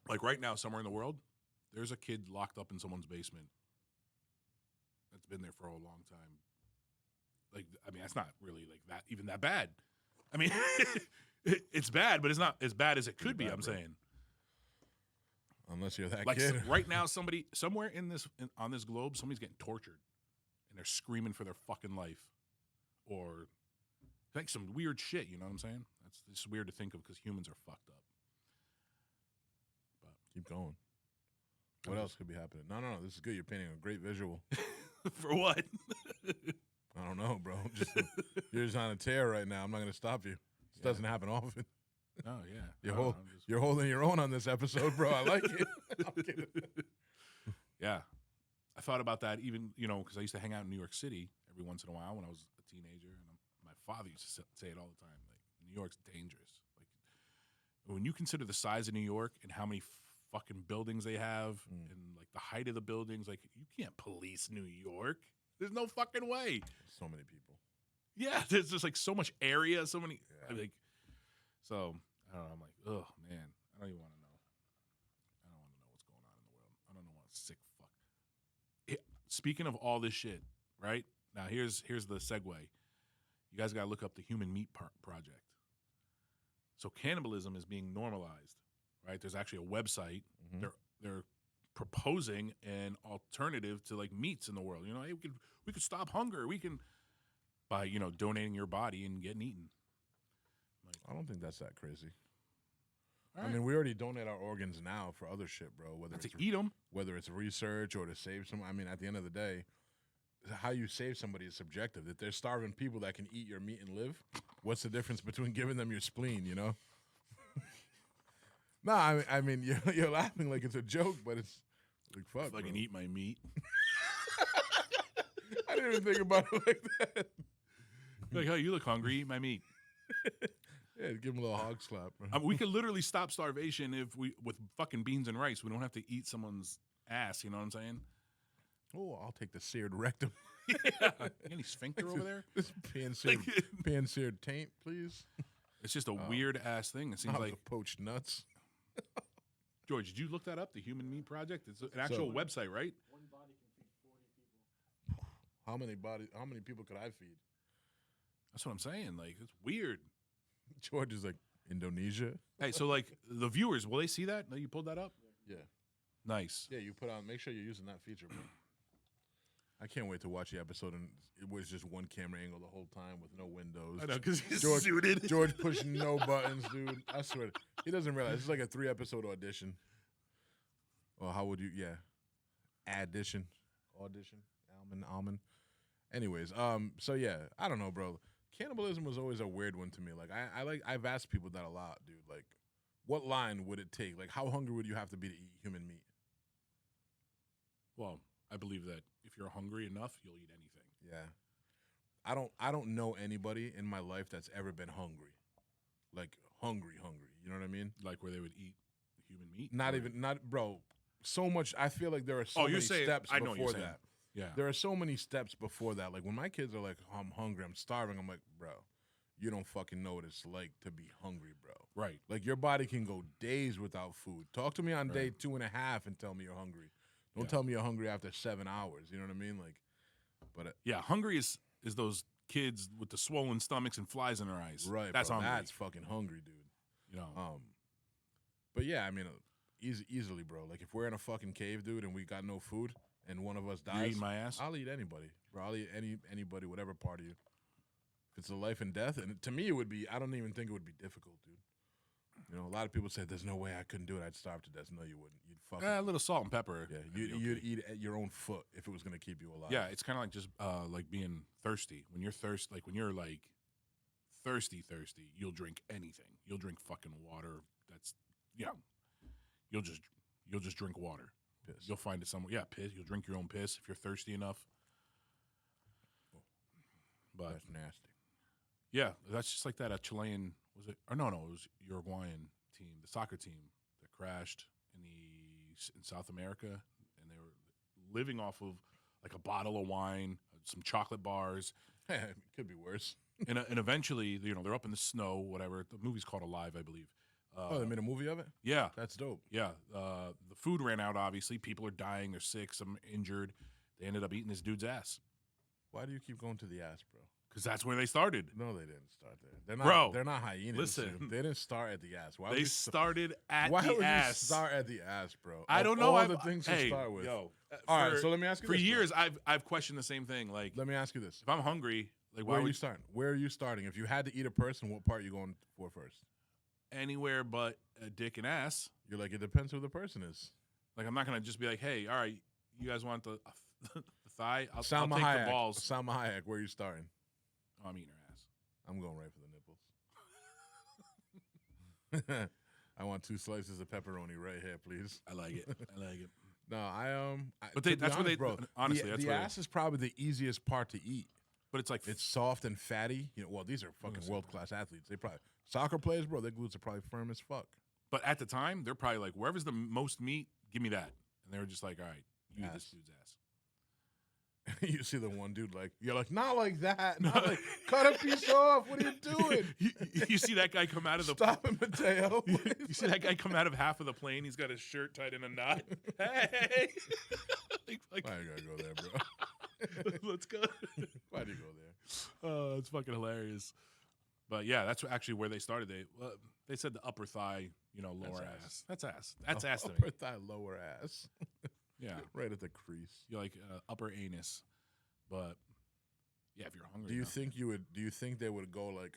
Like right now, somewhere in the world, there's a kid locked up in someone's basement that's been there for a long time. Like, I mean, that's not really like that even that bad. I mean, it's bad, but it's not as bad as it could be. I'm saying. Unless you're that Like kid. right now, somebody somewhere on this globe, somebody's getting tortured, and they're screaming for their fucking life, or like some weird shit. You know what I'm saying? That's just weird to think of because humans are fucked up. But Keep going. What else could be happening? No, this is good. You're painting a great visual. For what? I don't know, bro. You're just on a tear right now. I'm not going to stop you. This doesn't happen often. Oh yeah, You're holding your own on this episode, bro. I like it. I'm kidding. Yeah, I thought about that even because I used to hang out in New York City every once in a while when I was a teenager, and my father used to say it all the time. Like New York's dangerous. Like when you consider the size of New York and how many fucking buildings they have, and like the height of the buildings, like you can't police New York. There's no fucking way. So many people. Yeah, there's just like so much area, so many. Like, so I don't know. I'm like, oh man, I don't even want to know. I don't want to know what's going on in the world. I don't know what sick fuck. Speaking of all this shit, right now, here's the segue. You guys gotta look up the Human Meat Project. So cannibalism is being normalized, right? There's actually a website. Mm-hmm. They're proposing an alternative to like meats in the world. Hey, we could stop hunger. We can by donating your body and getting eaten. Like, I don't think that's that crazy. right. I mean, we already donate our organs now for other shit, bro. Whether to it's eat them. whether it's research or to save some. I mean, at the end of the day, how you save somebody is subjective. If there's starving people that can eat your meat and live, what's the difference between giving them your spleen? No, I mean, you're laughing like it's a joke, but it's like fuck. If I can eat my meat. I didn't even think about it like that. Like, oh, you look hungry. Eat my meat. Yeah, give him a little hog slap. I mean, we could literally stop starvation with fucking beans and rice. We don't have to eat someone's ass. You know what I'm saying? Oh, I'll take the seared rectum. Yeah. Any sphincter over there? This pan-seared taint, please. It's just a weird ass thing. It seems I'll like have the poached nuts. George, did you look that up? The Human Meat Project? It's an actual website, right? One body can feed 40 people. How many people could I feed? That's what I'm saying. Like, it's weird. George is like Indonesia. Hey, so like the viewers, will they see that? You pulled that up? Yeah. Nice. Yeah, you put on. Make sure you're using that feature, bro. I can't wait to watch the episode, and it was just one camera angle the whole time with no windows. I know, because he's George, suited. George pushing no buttons, dude. I swear. He doesn't realize. It's like a 3-episode audition. Well, how would you, audition. Almond. Anyways, so yeah, I don't know, bro. Cannibalism was always a weird one to me. Like, I've asked people that a lot, dude. Like, what line would it take? Like, how hungry would you have to be to eat human meat? Well, I believe that if you're hungry enough, you'll eat anything. Yeah. I don't know anybody in my life that's ever been hungry. Like, hungry. You know what I mean? Like where they would eat human meat? Bro, so much. I feel like there are so many steps before that. Yeah. There are so many steps before that. Like, when my kids are like, oh, I'm hungry, I'm starving, I'm like, bro, you don't fucking know what it's like to be hungry, bro. Right. Like, your body can go days without food. Talk to me on day 2.5 and tell me you're hungry. Don't tell me you're hungry after 7 hours. You know what I mean? Like, but yeah, hungry is those kids with the swollen stomachs and flies in their eyes. Right. That's bro, hungry. That's fucking hungry, dude. You know. But yeah, I mean, easily, bro. Like, if we're in a fucking cave, dude, and we got no food, and one of us dies, You're eating my ass? I'll eat anybody, bro. I'll eat anybody, whatever part of you. If it's a life and death, and to me, it would be. I don't even think it would be difficult, dude. A lot of people say there's no way I couldn't do it. I'd starve to death. No, you wouldn't. You'd fucking A little salt and pepper. Yeah, you'd eat at your own foot if it was gonna keep you alive. Yeah, it's kind of like just like being thirsty. When you're thirsty, like when you're like thirsty, you'll drink anything. You'll drink fucking water. That's you'll just drink water. Piss. You'll find it somewhere. Yeah, piss. You'll drink your own piss if you're thirsty enough. But That's nasty. yeah, that's just like that. A Chilean was it? Or no, it was Uruguayan team, the soccer team that crashed in South America, and they were living off of like a bottle of wine, some chocolate bars. It could be worse. and eventually, they're up in the snow, whatever. The movie's called Alive, I believe. They made a movie of it? Yeah. That's dope. Yeah. The food ran out, obviously. People are dying. They're sick. Some injured. They ended up eating this dude's ass. Why do you keep going to the ass, bro? Because that's where they started. No, they didn't start there. They're not. Bro, they're not hyenas. listen. Dude. They didn't start at the ass. Why They started at why the would ass. you start at the ass, bro? I don't know. All the things to start with. Yo, all right, so let me ask you for this. For years, I've questioned the same thing. Like, let me ask you this. if I'm hungry, like, where are you starting? Where are you starting? If you had to eat a person, what part are you going for first? Anywhere but a dick and ass. You're like, it depends who the person is. Like, I'm not going to just be like, hey, all right, you guys want the thigh? I'll take Hayek, the balls. Salma Hayek, where are you starting? Oh, I'm eating her ass. I'm going right for the nipples. I want 2 slices of pepperoni right here, please. I like it. I like it. No, But that's where they, bro. Honestly, that's the where ass is probably the easiest part to eat. But it's like it's soft and fatty. You know, well, these are fucking world-class athletes. They probably soccer players, bro. Their glutes are probably firm as fuck. But at the time, they're probably like, wherever's the most meat, give me that. And they were just like, all right, you eat this dude's ass. You see the one dude like, you're like, not like that. Not like, cut a piece off. What are you doing? You see that guy come out of the Stop him, Mateo. You see that guy come out of half of the plane. He's got his shirt tied in a knot. Hey, I gotta go there, bro. Let's go. Why'd you go there? Oh, it's fucking hilarious. But yeah, that's actually where they started. They said the upper thigh, lower ass. That's ass. That's ass to me. Upper thigh, lower ass. Yeah, right at the crease. You're like upper anus. But yeah, if you're hungry. Do you think they would go like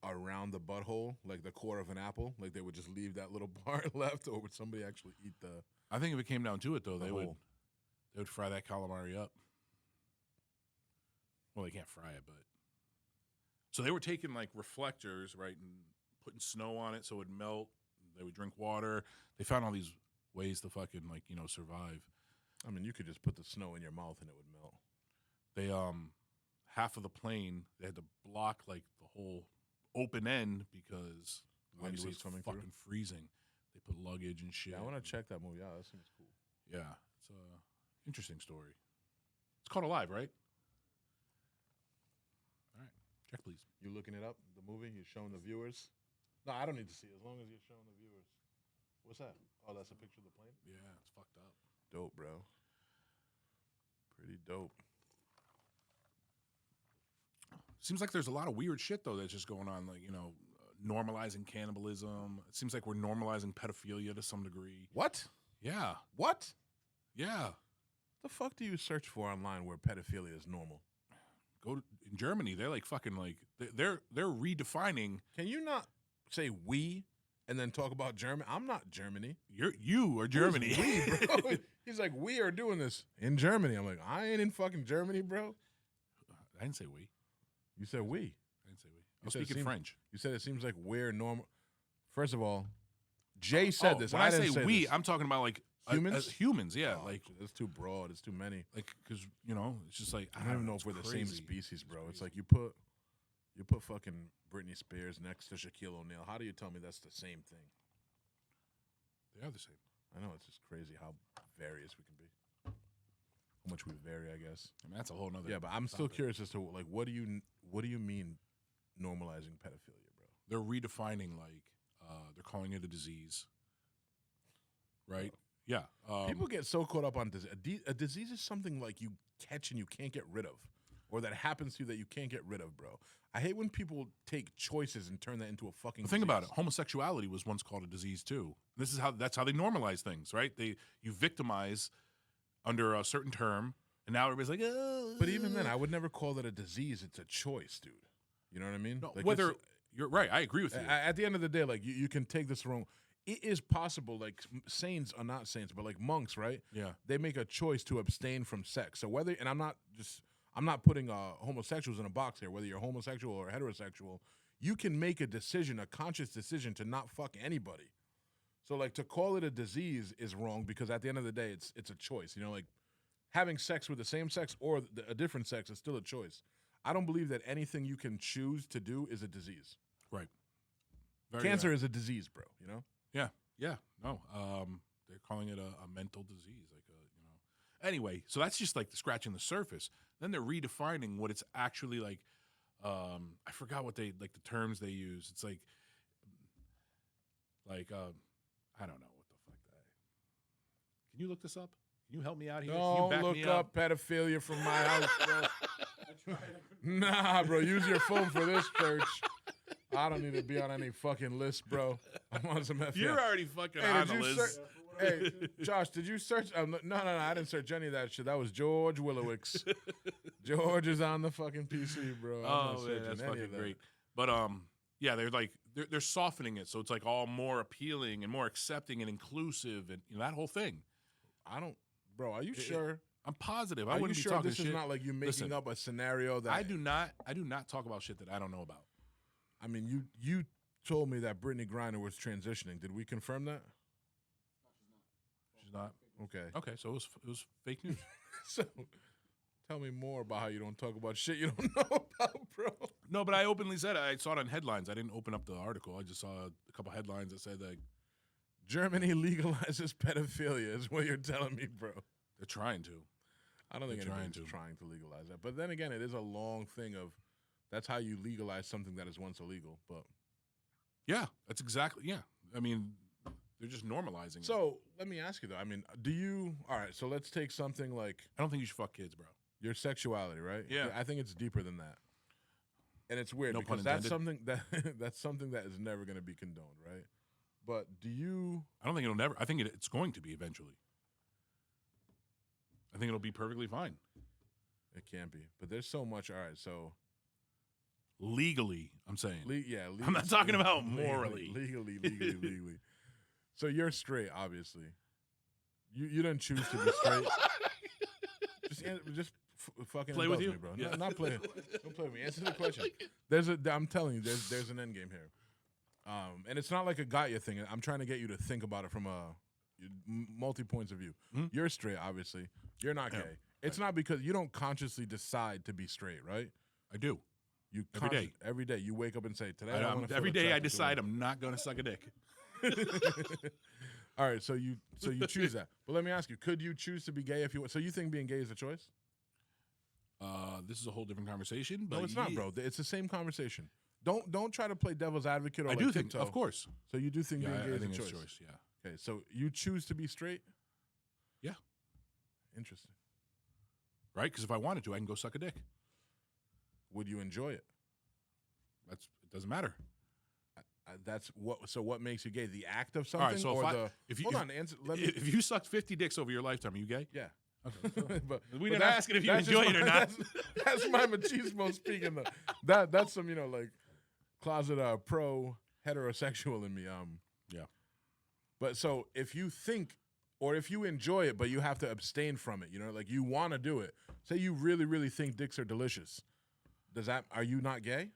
around the butthole, like the core of an apple? Like they would just leave that little part left, or would somebody actually eat the? I think if it came down to it, though, they would fry that calamari up. Well, they can't fry it, but so they were taking like reflectors, right, and putting snow on it so it would melt. They would drink water. They found all these ways to fucking survive. I mean, you could just put the snow in your mouth and it would melt. They half of the plane they had to block like the whole open end because wind was coming fucking through. Freezing. They put luggage and shit. Yeah, I want to check that movie out. That seems cool. Yeah, it's a interesting story. It's called Alive, right? All right, check please. You looking it up? The movie? You showing the viewers? No, I don't need to see it as long as you're showing the viewers. What's that? Oh, that's a picture of the plane? Yeah, it's fucked up. Dope, bro. Pretty dope. Seems like there's a lot of weird shit, though, that's just going on. Like, normalizing cannibalism. It seems like we're normalizing pedophilia to some degree. What? Yeah. What? Yeah. The fuck do you search for online where pedophilia is normal? In Germany, they're like fucking like, they're redefining. Can you not say we and then talk about Germany? I'm not Germany. You are Germany. We, bro. He's like, we are doing this in Germany. I'm like, I ain't in fucking Germany, bro. I didn't say we. You said we. I didn't say we. I was speaking French. You said it seems like we're normal. First of all, Jay said this. When I say we, I'm talking about like humans. Humans, yeah. Oh, like it's too broad. It's too many. Like because it's just like I don't even know if we're crazy. the same species, bro. It's like you put fucking Brittney Spears next to Shaquille O'Neal. How do you tell me that's the same thing? They are the same. I know, it's just crazy how various we can be. How much we vary, I guess. I mean, that's a whole nother. Yeah, but I'm still curious as to like what do you mean normalizing pedophilia, bro? They're redefining like they're calling it a disease, right? Yeah. People get so caught up on disease. A disease is something like you catch and you can't get rid of, or that happens to you that you can't get rid of, bro. I hate when people take choices and turn that into a fucking. Think about it. Homosexuality was once called a disease too. That's how they normalize things, right? You victimize under a certain term, and now everybody's like, oh. But even then, I would never call it a disease. It's a choice, dude. You know what I mean? No, like whether you're right, I agree with you. At the end of the day, like you can take this wrong. It is possible, like saints are not saints, but like monks, right? Yeah, they make a choice to abstain from sex. So whether, and I'm not putting homosexuals in a box here. Whether you're homosexual or heterosexual, you can make a decision, a conscious decision to not fuck anybody. So like to call it a disease is wrong because at the end of the day, it's a choice. Like having sex with the same sex or a different sex is still a choice. I don't believe that anything you can choose to do is a disease. Right. Cancer is a disease, bro. Yeah. Yeah. No. They're calling it a mental disease, Anyway, so that's just like scratching the surface. Then they're redefining what it's actually like. I forgot what the terms they use. It's like I don't know what the fuck that. Can you look this up? Can you help me out here? Don't Can you back look me up pedophilia from my house, bro. I tried. I couldn't Nah, bro. Use your phone for this, church. I don't need to be on any fucking list, bro. I'm on some FBI. You're already fucking on the list. Hey, Josh, did you search? No, I didn't search any of that shit. That was George Willowicz. George is on the fucking PC, bro. I'm not searching that's any fucking of that. great. But yeah, they're softening it, so it's like all more appealing and more accepting and inclusive, and that whole thing. Bro. Are you sure? I'm positive. Are I you wouldn't be sure talking this shit. is not like you making up a scenario that I do not talk about shit that I don't know about. I mean, you told me that Brittney Griner was transitioning. Did we confirm that? She's not. Okay. So it was fake news. So tell me more about how you don't talk about shit you don't know about, bro. No, but I openly said I saw it on headlines. I didn't open up the article. I just saw a couple headlines that said like Germany legalizes pedophilia is what you're telling me, bro. they're trying to. I don't think anybody's trying to legalize that. But then again, it is a long thing of that's how you legalize something that is once illegal. But yeah, that's exactly I mean, they're just normalizing it. So let me ask you though. I mean, all right, so let's take something like I don't think you should fuck kids, bro. your sexuality, right? Yeah. I think it's deeper than that. And it's weird No because pun that's something that is never going to be condoned, right? But do you I don't think it'll never. I think it's going to be eventually. I think it'll be perfectly fine. It can't be. But there's so much. All right, so Legally, I'm saying. I'm not talking about morally. Legally. So you're straight, obviously. You didn't choose to be straight. just fucking play with indulge you, me, bro. Yeah. Not play. Don't play with me. Answer the question. I'm telling you, there's an end game here. And it's not like a got you thing. I'm trying to get you to think about it from a multi points of view. Hmm? You're straight, obviously. You're not gay. It's not because you don't consciously decide to be straight, right? I do. You Every day. Every day you wake up and say, "Today I want to." Every day I decide I'm not going to suck a dick. All right, so you choose that. But let me ask you: could you choose to be gay if you? So you think being gay is a choice? This is a whole different conversation. But No, it's not, bro. It's the same conversation. Don't try to play devil's advocate. Or I like do think, tiptoe. of course. So you do think Yeah, being gay I is think a it's choice? choice. Yeah. Okay, so you choose to be straight? Yeah. Interesting. Right? Because if I wanted to, I can go suck a dick. Would you enjoy it? It doesn't matter. That's what. So what makes you gay? The act of All something, right. So or if answer. Let me. if you sucked 50 dicks over your lifetime, are you gay? Yeah. Okay. but We but didn't ask it if you that's enjoy just it or my- not. That's my machismo speaking. Though. That's some like closet pro heterosexual in me. Yeah. But so if you think or if you enjoy it, but you have to abstain from it, like you want to do it. Say you really, really think dicks are delicious. Are you not gay?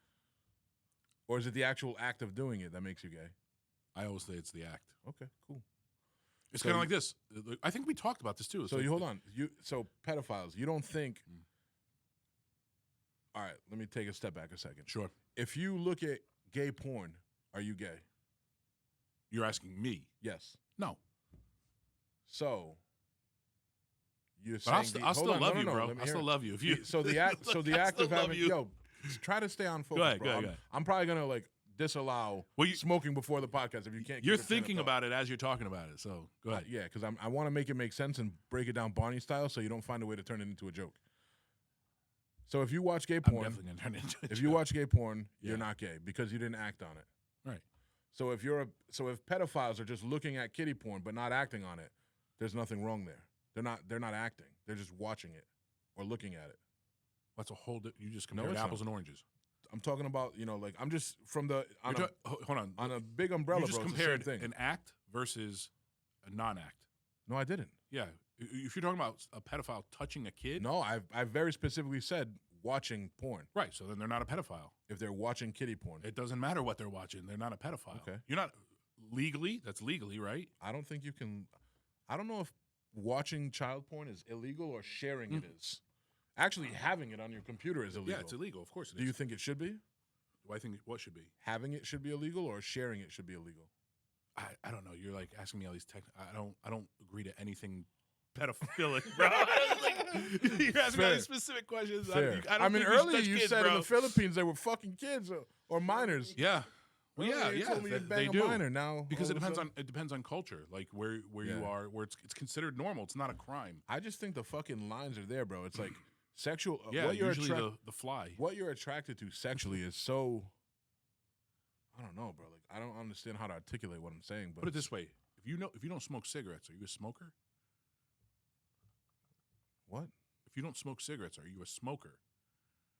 Or is it the actual act of doing it that makes you gay? I always say it's the act. Okay, cool. It's So kind of you- like this. I think we talked about this too. It's So like, you hold on. So pedophiles, you don't think. All right, let me take a step back a second. Sure. If you look at gay porn, are you gay? You're asking me. Yes. No. So you're But saying I'll hold still on, love no, you, no, bro. let me I'll hear still it. love you. If you So the act Look, the I act still of love having you. try to stay on focus, Go ahead, bro. go ahead. I'm probably gonna disallow Well, you- smoking before the podcast if you can't. You're thinking about it as you're talking about it. So go ahead. Yeah, because I want to make it make sense and break it down Barney style, so you don't find a way to turn it into a joke. So if you watch gay I'm porn, definitely gonna turn it into a if you watch gay porn, Yeah. you're not gay because you didn't act on it. Right. So if if pedophiles are just looking at kiddie porn but not acting on it, there's nothing wrong there. They're not acting. They're just watching it or looking at it. That's a whole. You just No, compared it's apples not. and oranges. I'm talking about, like I'm just from the Hold on. on a big umbrella, You just bro. It's the compared same thing. an act versus a non-act. No, I didn't. Yeah. If you're talking about a pedophile touching a kid, No, I very specifically said watching porn. right? So then they're not a pedophile. If they're watching kiddie porn, It doesn't matter what they're watching. They're not a pedophile. Okay. You're not legally. That's legally, right? I don't think you can. I don't know if watching child porn is illegal or sharing it is. Actually, having it on your computer is illegal. Yeah, it's illegal. Of course it is. Do you think it should be? Do I think what should be? Having it should be illegal or sharing it should be illegal? I don't know. You're like asking me all these I don't agree to anything pedophilic, bro. You're asking me all Fair. these specific questions. Fair. I don't I mean, think we should earlier touch you kids, said bro. in the Philippines they were fucking kids or minors. Yeah. Well, Earlier you yeah. told me you'd They bang do. a minor now. Because all it of a depends sudden- on culture, like where you Yeah. are, where it's considered normal. It's not a crime. I just think the fucking lines are there, bro. It's like Sexual. Yeah, what you're usually the fly. What you're attracted to sexually is so. I don't know, bro. Like I don't understand how to articulate what I'm saying. But put it this way: if you don't smoke cigarettes, are you a smoker? What? If you don't smoke cigarettes, are you a smoker?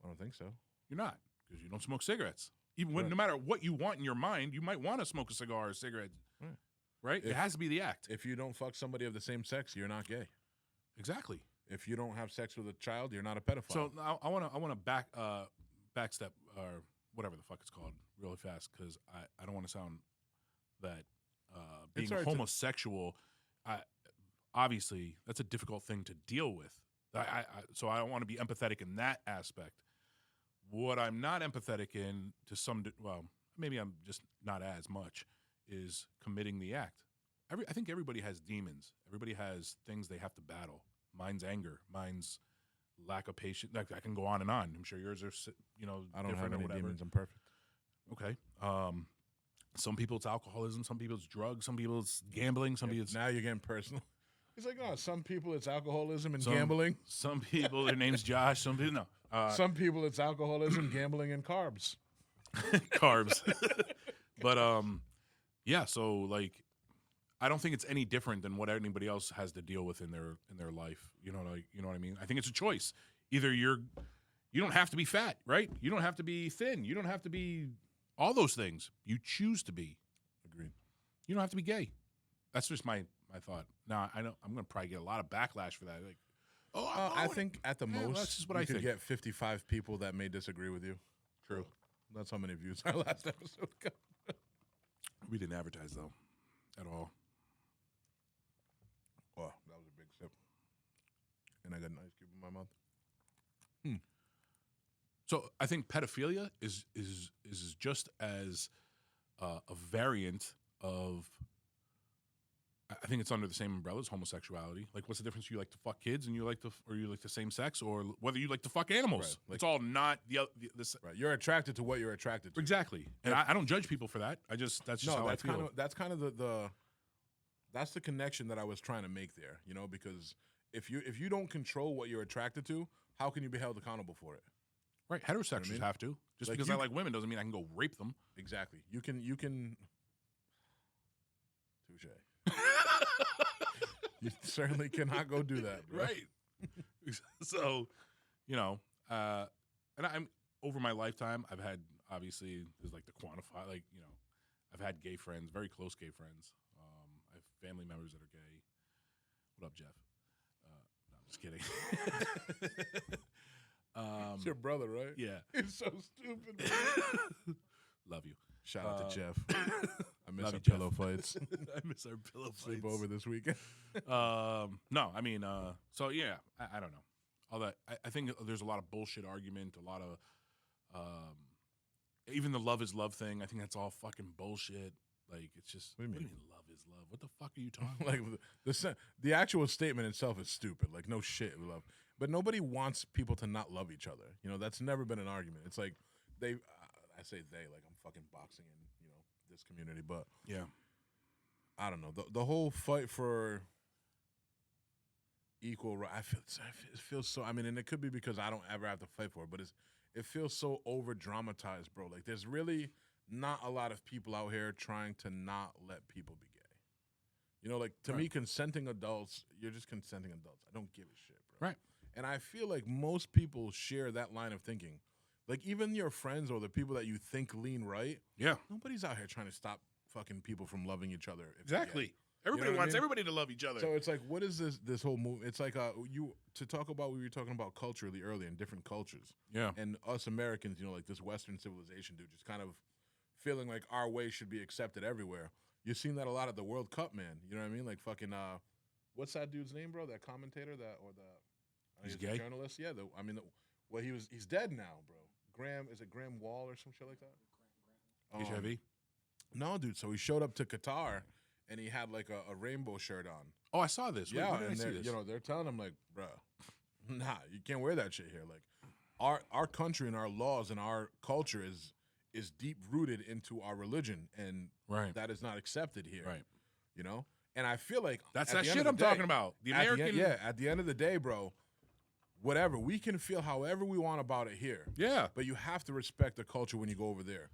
I don't think so. You're not, because you don't smoke cigarettes. Even when, Right. no matter what you want in your mind, you might want to smoke a cigar or a cigarette. Right. Right? It has to be the act. If you don't fuck somebody of the same sex, you're not gay. Exactly. If you don't have sex with a child, you're not a pedophile. So I want to backstep or whatever the fuck it's called really fast, because I don't want to sound that being homosexual. Obviously, that's a difficult thing to deal with. So I don't want to be empathetic in that aspect. What I'm not empathetic in maybe I'm just not as much, is committing the act. I think everybody has demons. Everybody has things they have to battle. Mine's anger. Mine's lack of patience. Like, I can go on and on. I'm sure yours are, I don't different have or any whatever. demons. I'm perfect. Okay. Some people it's alcoholism. Some people it's drugs. Some people it's gambling. Some people it's Now you're getting personal. It's like, no, some people it's alcoholism and gambling. Some people, their name's Josh. Some people, no. Some people it's alcoholism, gambling, and carbs. Carbs. But, yeah, so, like, I don't think it's any different than what anybody else has to deal with in their life. You know what I mean? I think it's a choice. Either you don't have to be fat, right? You don't have to be thin. You don't have to be all those things. You choose to be. Agreed. You don't have to be gay. That's just my thought. Now, I know I'm going to probably get a lot of backlash for that. Like, I think at the most, that's just what you I could think. get 55 people that may disagree with you. True. That's how many views our last episode got. We didn't advertise, though, at all. Oh, that was a big sip. And I got an ice cube in my mouth. So I think pedophilia is just as a variant of. I think it's under the same umbrella as homosexuality. Like, what's the difference? You like to fuck kids, and you like the same sex, or whether you like to fuck animals. Right. It's all not this. Right, you're attracted to what you're attracted to. Exactly, and I don't judge people for that. That's just how I feel. That's kind of that's the connection that I was trying to make there. Because if you don't control what you're attracted to, how can you be held accountable for it? Right, heterosexuals have to. Just Like because I like women doesn't mean I can go rape them. Exactly. You can. Touche. You certainly cannot go do that, bro. Right. So, and I'm over my lifetime, I've had, obviously, there's like the quantify, I've had gay friends, very close gay friends. I have family members that are gay. What up, Jeff? No, I'm just kidding. It's your brother, right? Yeah. He's so stupid. Love you. Shout out to Jeff. I miss love our you, pillow fights. I miss our pillow fights. Sleep over this weekend. No, I mean, so yeah, I don't know. All that, I think there's a lot of bullshit argument, a lot of, even the love is love thing. I think that's all fucking bullshit. Like, it's just, What do you mean? love is love? What the fuck are you talking about? Like the actual statement itself is stupid. Like, no shit, love. But nobody wants people to not love each other. That's never been an argument. It's like I say they, like I'm fucking boxing in, this community, but Yeah. I don't know. The whole fight for equal right, it feels so, and it could be because I don't ever have to fight for it, but it feels so over dramatized, bro. Like, there's really not a lot of people out here trying to not let people be gay. Like, to me, consenting adults, you're just consenting adults. I don't give a shit, bro. Right. And I feel like most people share that line of thinking. Like, even your friends or the people that you think lean right, Yeah. nobody's out here trying to stop fucking people from loving each other. Exactly. Everybody what I wants mean? everybody to love each other. So it's like, what is this whole move? It's like to talk about what we were talking about culturally earlier in different cultures. Yeah. And us Americans, like this Western civilization, dude, just kind of feeling like our way should be accepted everywhere. You've seen that a lot at the World Cup, man. You know what I mean? Like fucking, what's that dude's name, bro? That commentator, He's a gay? journalist. Yeah, he's dead now, bro. Is it Graham Wall or some shit like that? HIV? No, dude. So he showed up to Qatar and he had like a rainbow shirt on. Oh, I saw this. Wait, Yeah, where did I and see this? they're telling him like, bro, nah, you can't wear that shit here. Like, our country and our laws and our culture is deep rooted into our religion, and that is not accepted here. Right. And I feel like That's that shit I'm talking about. The American. At the end of the day, bro, whatever. We can feel however we want about it here. Yeah. But you have to respect the culture when you go over there.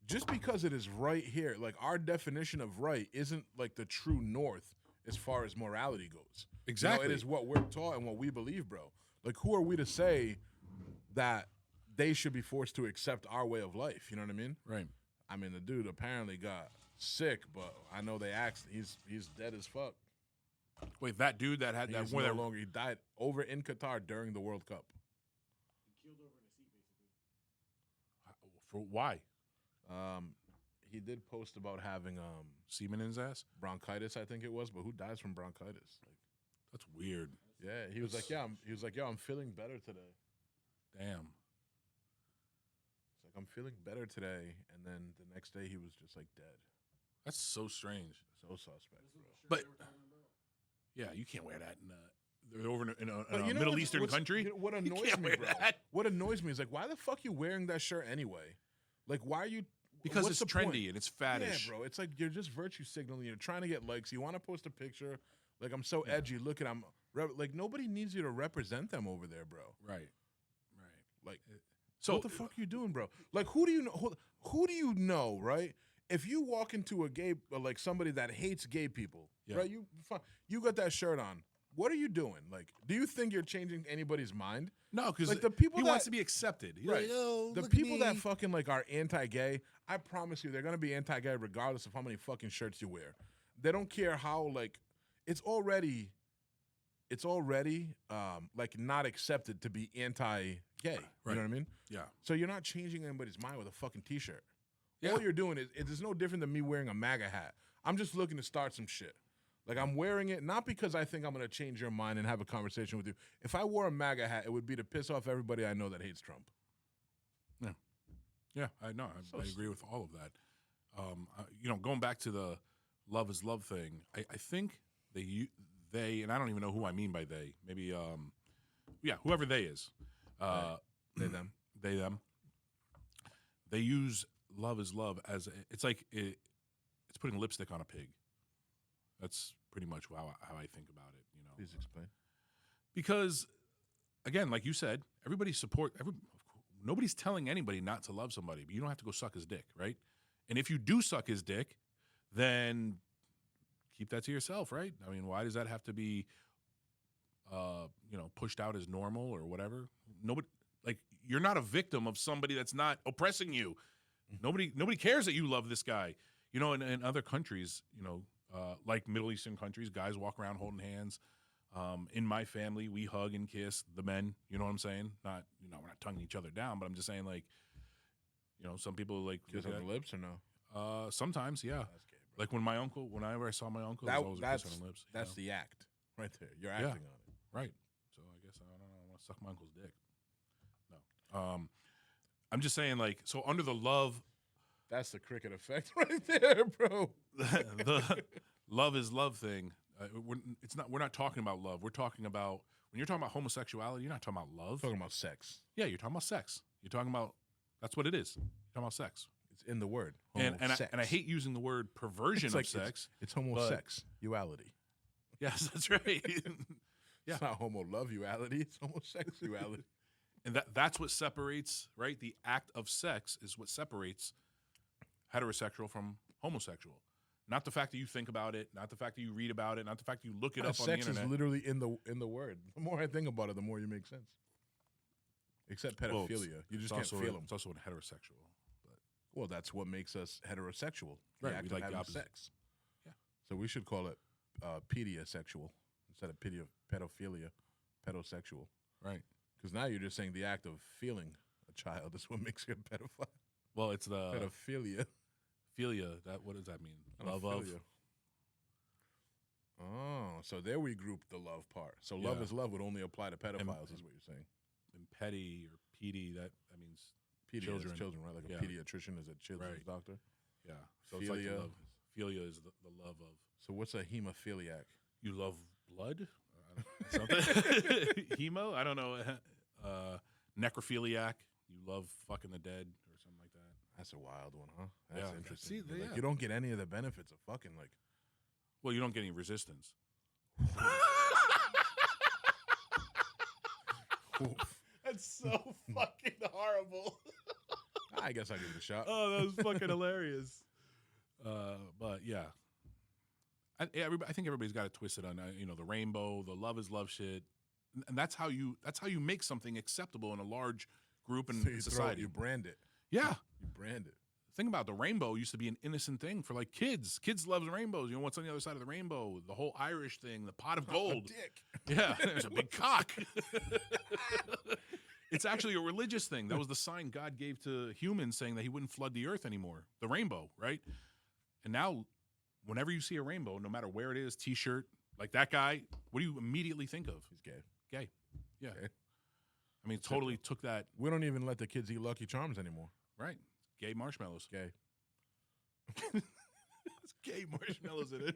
Just because it is right here, like our definition of right isn't like the true north as far as morality goes. Exactly. You know, it is what we're taught and what we believe, bro. Like, who are we to say that they should be forced to accept our way of life? You know what I mean? Right. I mean, the dude apparently got sick, but I know they asked. He's dead as fuck. Wait, that dude that had that He's wore no that longer. He died over in Qatar during the World Cup. He keeled over in a seat, basically. for why? He did post about having Semen in his ass? bronchitis, I think it was, but who dies from bronchitis? Like, That's weird. yeah, he was like, I'm feeling better today. Damn. It's like, I'm feeling better today, and then the next day he was just like dead. That's so strange. So suspect, bro. But yeah, you can't wear that they're over in a But you know Middle what's- Eastern what's- country. you know what You annoys can't me, wear bro? that. What annoys me is like, why the fuck you wearing that shirt anyway? Like, why are you? Because what's it's the point? trendy and it's faddish. Yeah, bro. It's like you're just virtue signaling. You're trying to get likes. You want to post a picture. Like, I'm so edgy. Look at I'm like nobody needs you to represent them over there, bro. Right. Like, So what the fuck are you doing, bro? Like, who do you know? Who do you know, right? If you walk into a gay, like somebody that hates gay people, Yeah. right? You got that shirt on. What are you doing? Like, do you think you're changing anybody's mind? No, because Like, the people he that- wants to be accepted. He's Right. like, oh, The look at people that me." fucking like are anti-gay, I promise you, they're gonna be anti-gay regardless of how many fucking shirts you wear. They don't care how like it's already like not accepted to be anti-gay. You Right. know what I mean? Yeah. So you're not changing anybody's mind with a fucking t-shirt. Yeah. All you're doing is it's no different than me wearing a MAGA hat. I'm just looking to start some shit. Like, I'm wearing it not because I think I'm gonna change your mind and have a conversation with you. If I wore a MAGA hat, it would be to piss off everybody I know that hates Trump. Yeah, I know. I agree with all of that. Going back to the love is love thing, I think they, and I don't even know who I mean by they. Maybe, whoever they is. They, them. They, them. They use love is love as it's like it's putting lipstick on a pig. That's pretty much how I think about it. You know, Please explain. because again, like you said, nobody's telling anybody not to love somebody, but you don't have to go suck his dick, right? And if you do suck his dick, then keep that to yourself, right? I mean, why does that have to be, pushed out as normal or whatever? Nobody, like, you're not a victim of somebody that's not oppressing you. Nobody cares that you love this guy. You know, in other countries, like Middle Eastern countries, guys walk around holding hands. In my family, we hug and kiss the men. You know what I'm saying? Not, we're not tonguing each other down, but I'm just saying, like, some people like Kiss on the lips or no? sometimes, yeah. That's gay, bro. Like whenever I saw my uncle, there was always a kiss on the lips. you That's know? the act right there. You're acting on it. Right. So I guess I don't know. I want to suck my uncle's dick. No. I'm just saying, like, so under the love, That's the cricket effect right there, bro. the love is love thing. We're not talking about love. We're talking about, when you're talking about homosexuality, you're not talking about love. Talking about sex. Yeah, you're talking about sex. You're talking about, that's what it is. You're talking about sex. It's in the word. And Homo-sex. I hate using the word perversion It's of like sex. It's homosexuality. Yes, that's right. Yeah. It's not homo-love-uality. It's homosexuality. And that's what separates, right? The act of sex is what separates heterosexual from homosexual. Not the fact that you think about it, not the fact that you read about it, not the fact that you look it up on the Sex internet. is literally in the word. The more I think about it, the more you make sense. Except pedophilia. Well, you just it's can't also, feel them. It's also heterosexual. Well, that's what makes us heterosexual. The Right, act we of like the having opposite. sex. Yeah. So we should call it pediasexual instead of pedophilia, pedosexual. Right. Because now you're just saying the act of feeling a child is what makes you a pedophile. Well, it's the Pedophilia. philia. What does that mean? Love of. Pedophilia. Oh, so there we group the love part. So love Yeah. is love would only apply to pedophiles, is what you're saying. And petty or PD, that means Children, Children. children, right? Like a Yeah. pediatrician is a children's Right. doctor. yeah. So it's like the Philia. love. Philia is the love of. So what's a hemophiliac? You love blood? Something? Hemo? I don't know. Necrophiliac. You love fucking the dead or something like that. That's a wild one, huh? That's Yeah. interesting. See, Like, yeah. you don't get any of the benefits of fucking like. Well, you don't get any resistance. That's so fucking horrible. I guess I'll give it a shot. Oh, that was fucking hilarious. But yeah, I think everybody's got it twisted on the rainbow, the love is love shit, and that's how you make something acceptable in a large group and So society. You brand it. Yeah, You brand it. Think about the rainbow used to be an innocent thing for like kids. Kids love rainbows. You know what's on the other side of the rainbow? The whole Irish thing, the pot of gold. Dick. Yeah, there's a big cock. It's actually a religious thing. That was the sign God gave to humans saying that he wouldn't flood the earth anymore. The rainbow, right? And now, whenever you see a rainbow, no matter where it is, T-shirt, like that guy, what do you immediately think of? He's gay. Gay. Yeah. Okay. I mean, totally took that. We don't even let the kids eat Lucky Charms anymore. Right. Gay marshmallows. Gay. It's gay marshmallows in it.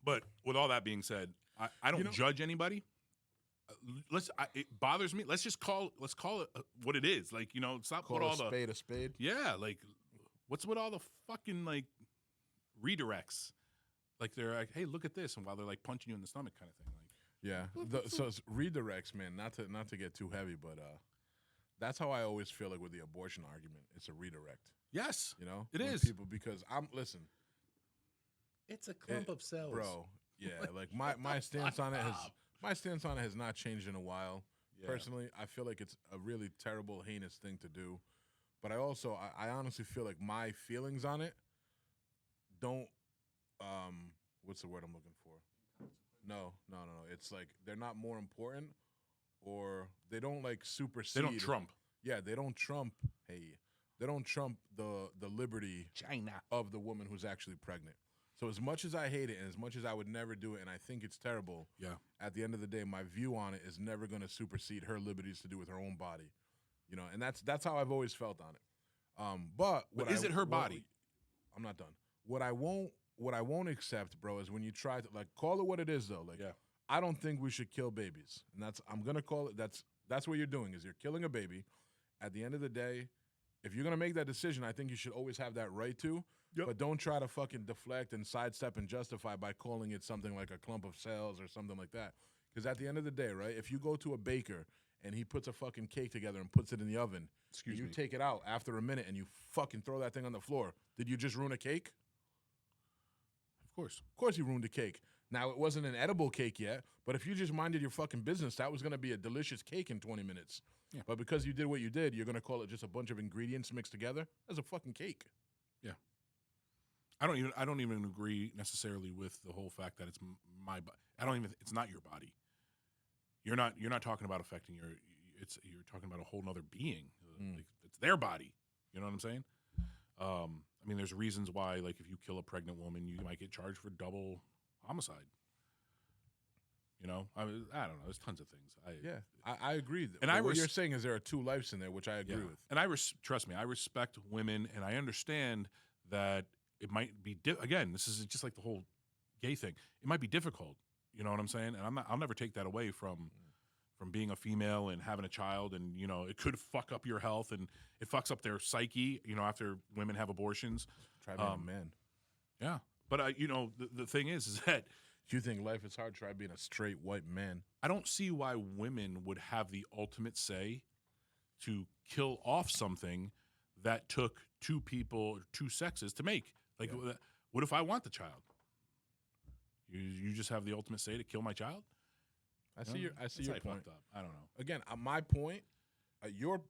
But with all that being said, I don't judge anybody. It bothers me. Let's call it what it is. Like, stop Call with all spade a spade. Yeah, like what's with all the fucking like redirects? Like they're like, hey, look at this, and while they're like punching you in the stomach, kind of thing. Like, yeah. So it's redirects, man. Not to get too heavy, but that's how I always feel like with the abortion argument. It's a redirect. Yes, it is. People, because listen. It's a clump of cells, bro. Yeah, like my stance on it has not changed in a while. Yeah. Personally, I feel like it's a really terrible, heinous thing to do. But I also, I honestly feel like my feelings on it don't, what's the word I'm looking for? No. It's like they're not more important, or they don't like supersede. They don't trump. Yeah, they don't trump. Hey, they don't trump the liberty of the woman who's actually pregnant. So as much as I hate it and as much as I would never do it and I think it's terrible, at the end of the day, my view on it is never going to supersede her liberties to do with her own body. And that's how I've always felt on it. But is it her body? I'm not done. What I won't accept, bro, is when you try to call it what it is though. I don't think we should kill babies. And I'm going to call it that's what you're doing is you're killing a baby. At the end of the day, if you're going to make that decision, I think you should always have that right to. Yep. But don't try to fucking deflect and sidestep and justify by calling it something like a clump of cells or something like that. Because at the end of the day, right, if you go to a baker and he puts a fucking cake together and puts it in the oven, you take it out after a minute and you fucking throw that thing on the floor, did you just ruin a cake? Of course. Of course you ruined a cake. Now, it wasn't an edible cake yet, but if you just minded your fucking business, that was going to be a delicious cake in 20 minutes. Yeah. But because you did what you did, you're going to call it just a bunch of ingredients mixed together? That's a fucking cake. Yeah. I don't even agree necessarily with the whole fact that it's my body. It's not your body. You're not talking about affecting you're talking about a whole nother being. Like, it's their body. You know what I'm saying? I mean, there's reasons why, like, if you kill a pregnant woman, you might get charged for double homicide. I don't know. There's tons of things. I agree. And what you're saying is there are two lives in there, which I agree with. And trust me, I respect women, and I understand that it might be again. This is just like the whole gay thing. It might be difficult. You know what I'm saying? And I'll never take that away from being a female and having a child, and it could fuck up your health, and it fucks up their psyche. After women have abortions, try being a man. Yeah, but the thing is that if you think life is hard, try being a straight white man. I don't see why women would have the ultimate say to kill off something that took two people or two sexes to make. Like, what if I want the child? You just have the ultimate say to kill my child? I see your point. Up. I don't know. Again, my point, your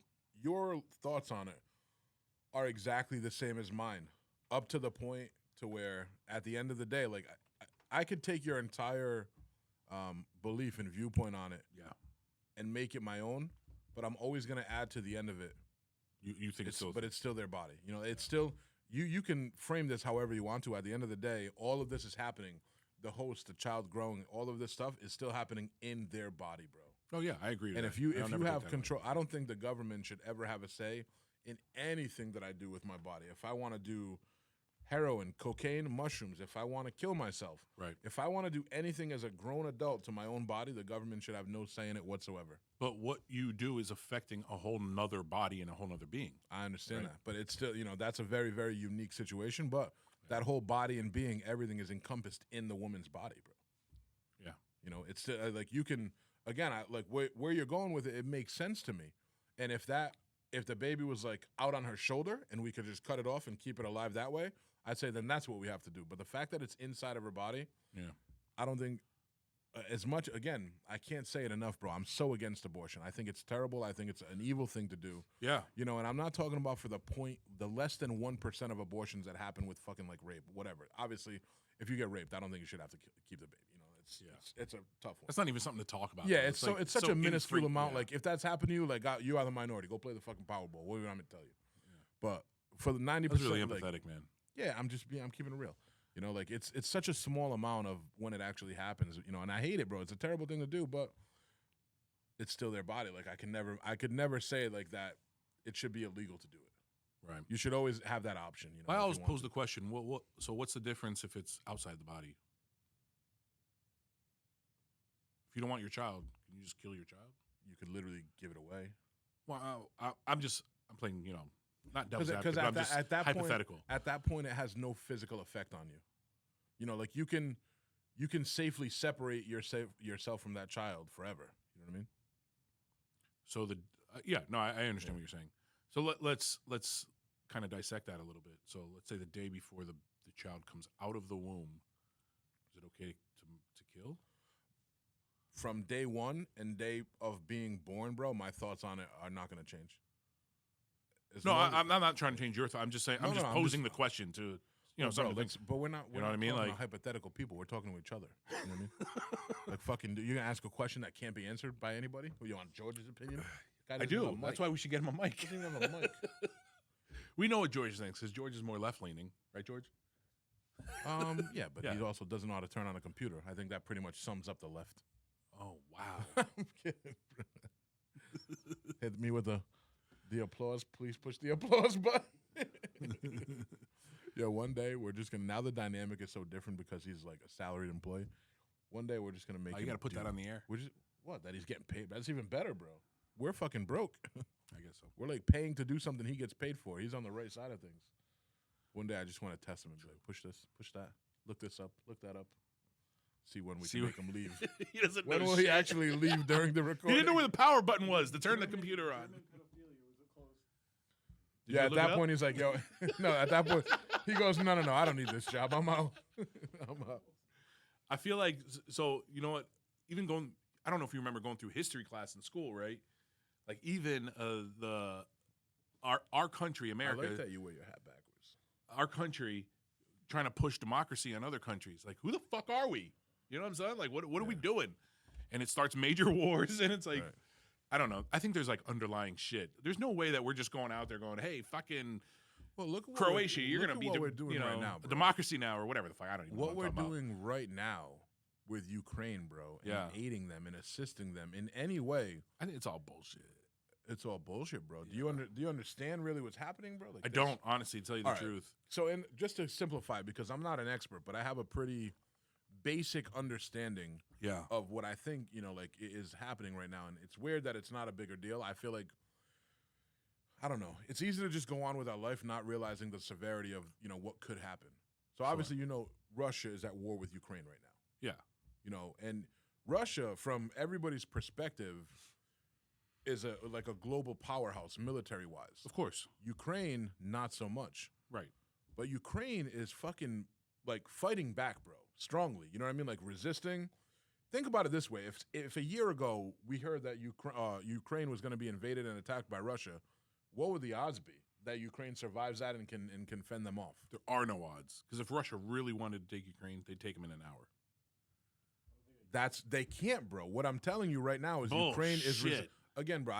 thoughts on it are exactly the same as mine, up to the point to where at the end of the day, like I could take your entire belief and viewpoint on it, and make it my own, but I'm always going to add to the end of it. You think but it's still their body. It's still you can frame this however you want to. At the end of the day, all of this is happening. The host, the child growing, all of this stuff is still happening in their body, bro. Oh yeah, I agree. And if you have control, I don't think the government should ever have a say in anything that I do with my body. If I want to do heroin, cocaine, mushrooms, if I want to kill myself, right? If I want to do anything as a grown adult to my own body, the government should have no say in it whatsoever. But what you do is affecting a whole nother body and a whole nother being. I understand that, but it's still, that's a very, very unique situation. But that whole body and being, everything is encompassed in the woman's body, bro. Yeah. You know, it's like you can again. Like where you're going with it, it makes sense to me. And if the baby was like out on her shoulder and we could just cut it off and keep it alive that way, I'd say then that's what we have to do. But the fact that it's inside of her body, I don't think as much. Again, I can't say it enough, bro. I'm so against abortion. I think it's terrible. I think it's an evil thing to do. Yeah. You know, and I'm not talking about for the less than 1% of abortions that happen with fucking like rape, whatever. Obviously, if you get raped, I don't think you should have to keep the baby. You know, it's a tough one. That's not even something to talk about. Yeah, though. it's such a minuscule amount. Yeah. Like if that's happened to you, like you are the minority. Go play the fucking Powerball. What do you want me to tell you? Yeah. But for the 90%, that's really empathetic, man. Yeah, I'm keeping it real. You know, like it's such a small amount of when it actually happens. You know, and I hate it, bro. It's a terrible thing to do, but it's still their body. Like I could never say like that. It should be illegal to do it. Right. You should always have that option. You know. I always pose the question: so what's the difference if it's outside the body? If you don't want your child, can you just kill your child? You could literally give it away. Well, I'm playing, you know, not devil's advocate, because but I'm just at that hypothetical. Point, at that point, it has no physical effect on you. You know, like you can safely separate yourself from that child forever. You know what I mean? So I understand what you're saying. So let's kind of dissect that a little bit. So let's say the day before the child comes out of the womb, is it okay to kill? From day one and day of being born, bro, my thoughts on it are not going to change. I'm not trying to change your thought. I'm just saying I'm just posing the question to some things. But we're not. You know what I mean? Like hypothetical people. We're talking to each other. You know what I mean? Like fucking. You're gonna ask a question that can't be answered by anybody. You want George's opinion? I do. That's why we should get him a mic. He doesn't even have a mic. We know what George thinks because George is more left leaning, right, George? Yeah, but he also doesn't know how to turn on a computer. I think that pretty much sums up the left. Oh wow! I'm kidding. Hit me with the applause. Please push the applause button. Yeah, one day we're just gonna. Now the dynamic is so different because he's like a salaried employee. One day we're just gonna make. You got to put that on the air. We're just that he's getting paid. That's even better, bro. We're fucking broke. I guess so. We're like paying to do something he gets paid for. He's on the right side of things. One day I just want to test him and be like, push this, push that, look this up, look that up. See when we can make him leave. He doesn't know when will he actually leave during the recording? He didn't know where the power button was to turn the computer on. Yeah, at that point he's like, yo, no, at that point he goes, no, I don't need this job. I'm out. I'm out. I feel like, so, you know what, even I don't know if you remember going through history class in school, right? Like even our country, America. I like that you wear your hat backwards. Our country trying to push democracy on other countries. Like, who the fuck are we? You know what I'm saying? Like, what are we doing? And it starts major wars, and it's like, I don't know. I think there's like underlying shit. There's no way that we're just going out there going, hey, fucking look at Croatia, you're going to be what we're doing right now, a democracy now or whatever the fuck. I don't even know what we're doing right now with Ukraine, bro, and aiding them and assisting them in any way. I think it's all bullshit. It's all bullshit, bro. Yeah. Do you understand really what's happening, bro? Like I don't, honestly, to tell you the truth. So, and just to simplify, because I'm not an expert, but I have a pretty basic understanding of what I think, like is happening right now. And it's weird that it's not a bigger deal. I feel like, I don't know. It's easy to just go on with our life, not realizing the severity of, what could happen. So obviously, Russia is at war with Ukraine right now. Yeah. And Russia, from everybody's perspective, is like a global powerhouse military-wise. Of course. Ukraine, not so much. Right. But Ukraine is fucking, like, fighting back, bro, strongly. You know what I mean? Like, resisting. Think about it this way. If a year ago we heard that Ukraine was going to be invaded and attacked by Russia, what would the odds be that Ukraine survives that and can fend them off? There are no odds. Because if Russia really wanted to take Ukraine, they'd take them in an hour. They can't, bro. What I'm telling you right now is Ukraine is... Again, bro,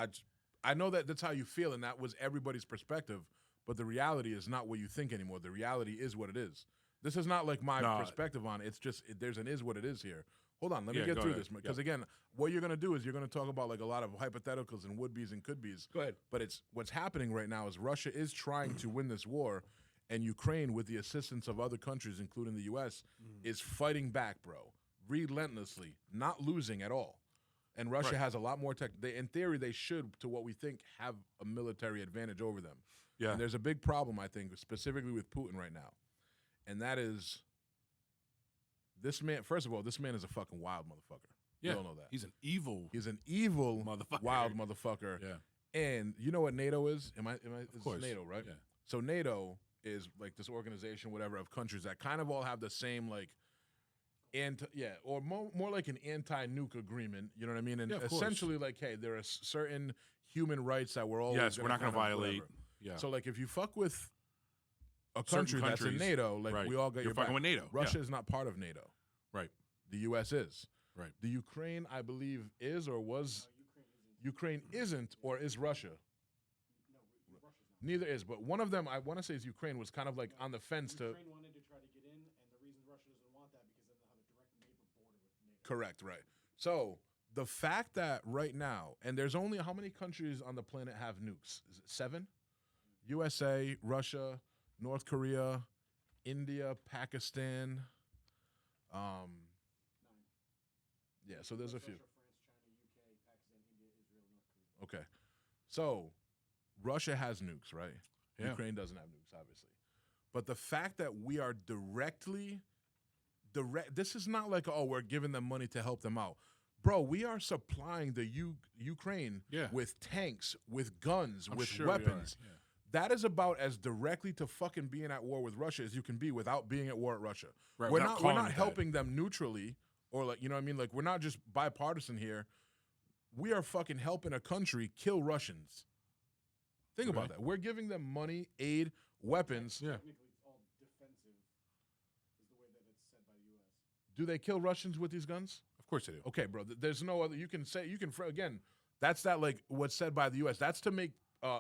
I know that that's how you feel, and that was everybody's perspective, but the reality is not what you think anymore. The reality is what it is. This is not like my perspective on it. It's just there's an is what it is here. Hold on, let me get through this. Because, again, what you're going to do is you're going to talk about, like, a lot of hypotheticals and would-bes and could-bes. Go ahead. But what's happening right now is Russia is trying to win this war, and Ukraine, with the assistance of other countries, including the U.S., is fighting back, bro, relentlessly, not losing at all. And Russia has a lot more tech. In theory, they should, to what we think, have a military advantage over them. Yeah. And there's a big problem, I think, specifically with Putin right now. And that is This man, first of all, this man is a fucking wild motherfucker. Yeah, You all know that. he's an evil. He's an evil, Motherfucker. wild motherfucker. Yeah, And you know what NATO is? It's course. NATO, right? Yeah. So NATO is like this organization, whatever, of countries that kind of all have the same like or more like an anti-nuke agreement. You know what I mean? And Yeah, of course. essentially, like, hey, there are certain human rights that we're all Yes, we're not going to violate. whatever. Yeah. So like, if you fuck with a Certain country that's in countries, NATO, like right. we all got You're your fucking back. with NATO. Russia is not part of NATO. Right. The U.S. is. Right. The Ukraine, I believe, is or was. Ukraine isn't or is Russia. Neither is, but one of them, I want to say is Ukraine, was kind of like on the fence to. Ukraine wanted to try to get in, and the reason Russia doesn't want that because then they'll have a direct neighbor border with NATO. Correct, right. So the fact that right now, and there's only how many countries on the planet have nukes? Is it 7? USA, Russia, North Korea, India, Pakistan. 9. Yeah, so there's a few. Russia, France, China, UK, Pakistan, India, Israel, North Korea. Okay. So Russia has nukes, right? Yeah. Ukraine doesn't have nukes, obviously. But the fact that we are this is not like, oh, we're giving them money to help them out. Bro, we are supplying the Ukraine Yeah. with tanks, with guns, I'm with sure we are. weapons. Yeah. That is about as directly to fucking being at war with Russia as you can be without being at war at Russia. Right, We're we're not not calling it that. helping them neutrally or like, you know what I mean? Like, we're not just bipartisan here. We are fucking helping a country kill Russians. Think about Right. that. We're giving them money, aid, weapons. Yeah. Technically, it's all defensive, is the way that it's said by the U.S. Do they kill Russians with these guns? Of course they do. Okay, bro. There's no other. Again, that's that like what's said by the U.S. That's to make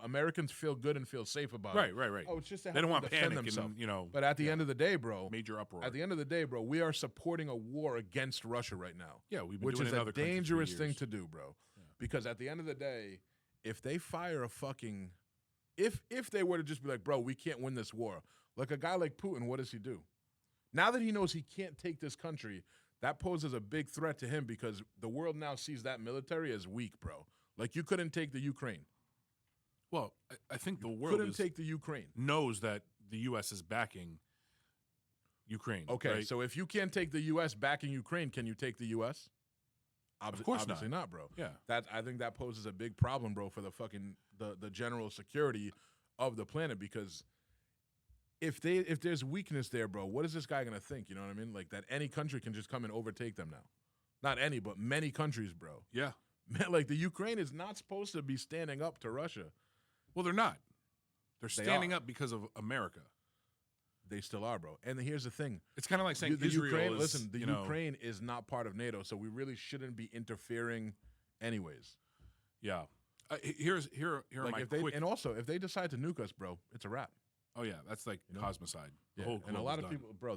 Americans feel good and feel safe about it. Right. Oh, it's just to They help don't them want defend panic themselves. and But at the end of the day, bro, major uproar. at the end of the day, bro, we are supporting a war against Russia right now. Yeah, we've been Which doing is it in a other countries for dangerous thing years. to do, bro. Yeah. Because at the end of the day, if they fire a fucking, if they were to just be like, bro, we can't win this war, like a guy like Putin, what does he do? Now that he knows he can't take this country, that poses a big threat to him because the world now sees that military as weak, bro. Like, you couldn't take the Ukraine. Well, I think the world Couldn't take the Ukraine. knows that the U.S. is backing Ukraine. Okay, right? so if you can't take the U.S. backing Ukraine, can you take the U.S.? Of course obviously not, bro. Yeah. I think that poses a big problem, bro, for the fucking the general security of the planet. Because if there's weakness there, bro, what is this guy gonna think? You know what I mean? Like that any country can just come and overtake them now. Not any, but many countries, bro. Yeah. Man, like the Ukraine is not supposed to be standing up to Russia. Well, they're not. They're They standing are. up because of America. They still are, bro. And here's the thing. It's kind of like saying The Israel Ukraine, is, listen, the you know, Ukraine is not part of NATO, so we really shouldn't be interfering anyways. Yeah. Here are Like my if they, quick. and also, if they decide to nuke us, bro, it's a wrap. Oh yeah, that's like You know? Cosmocide. The Yeah. whole And a globe lot is of done. people, bro,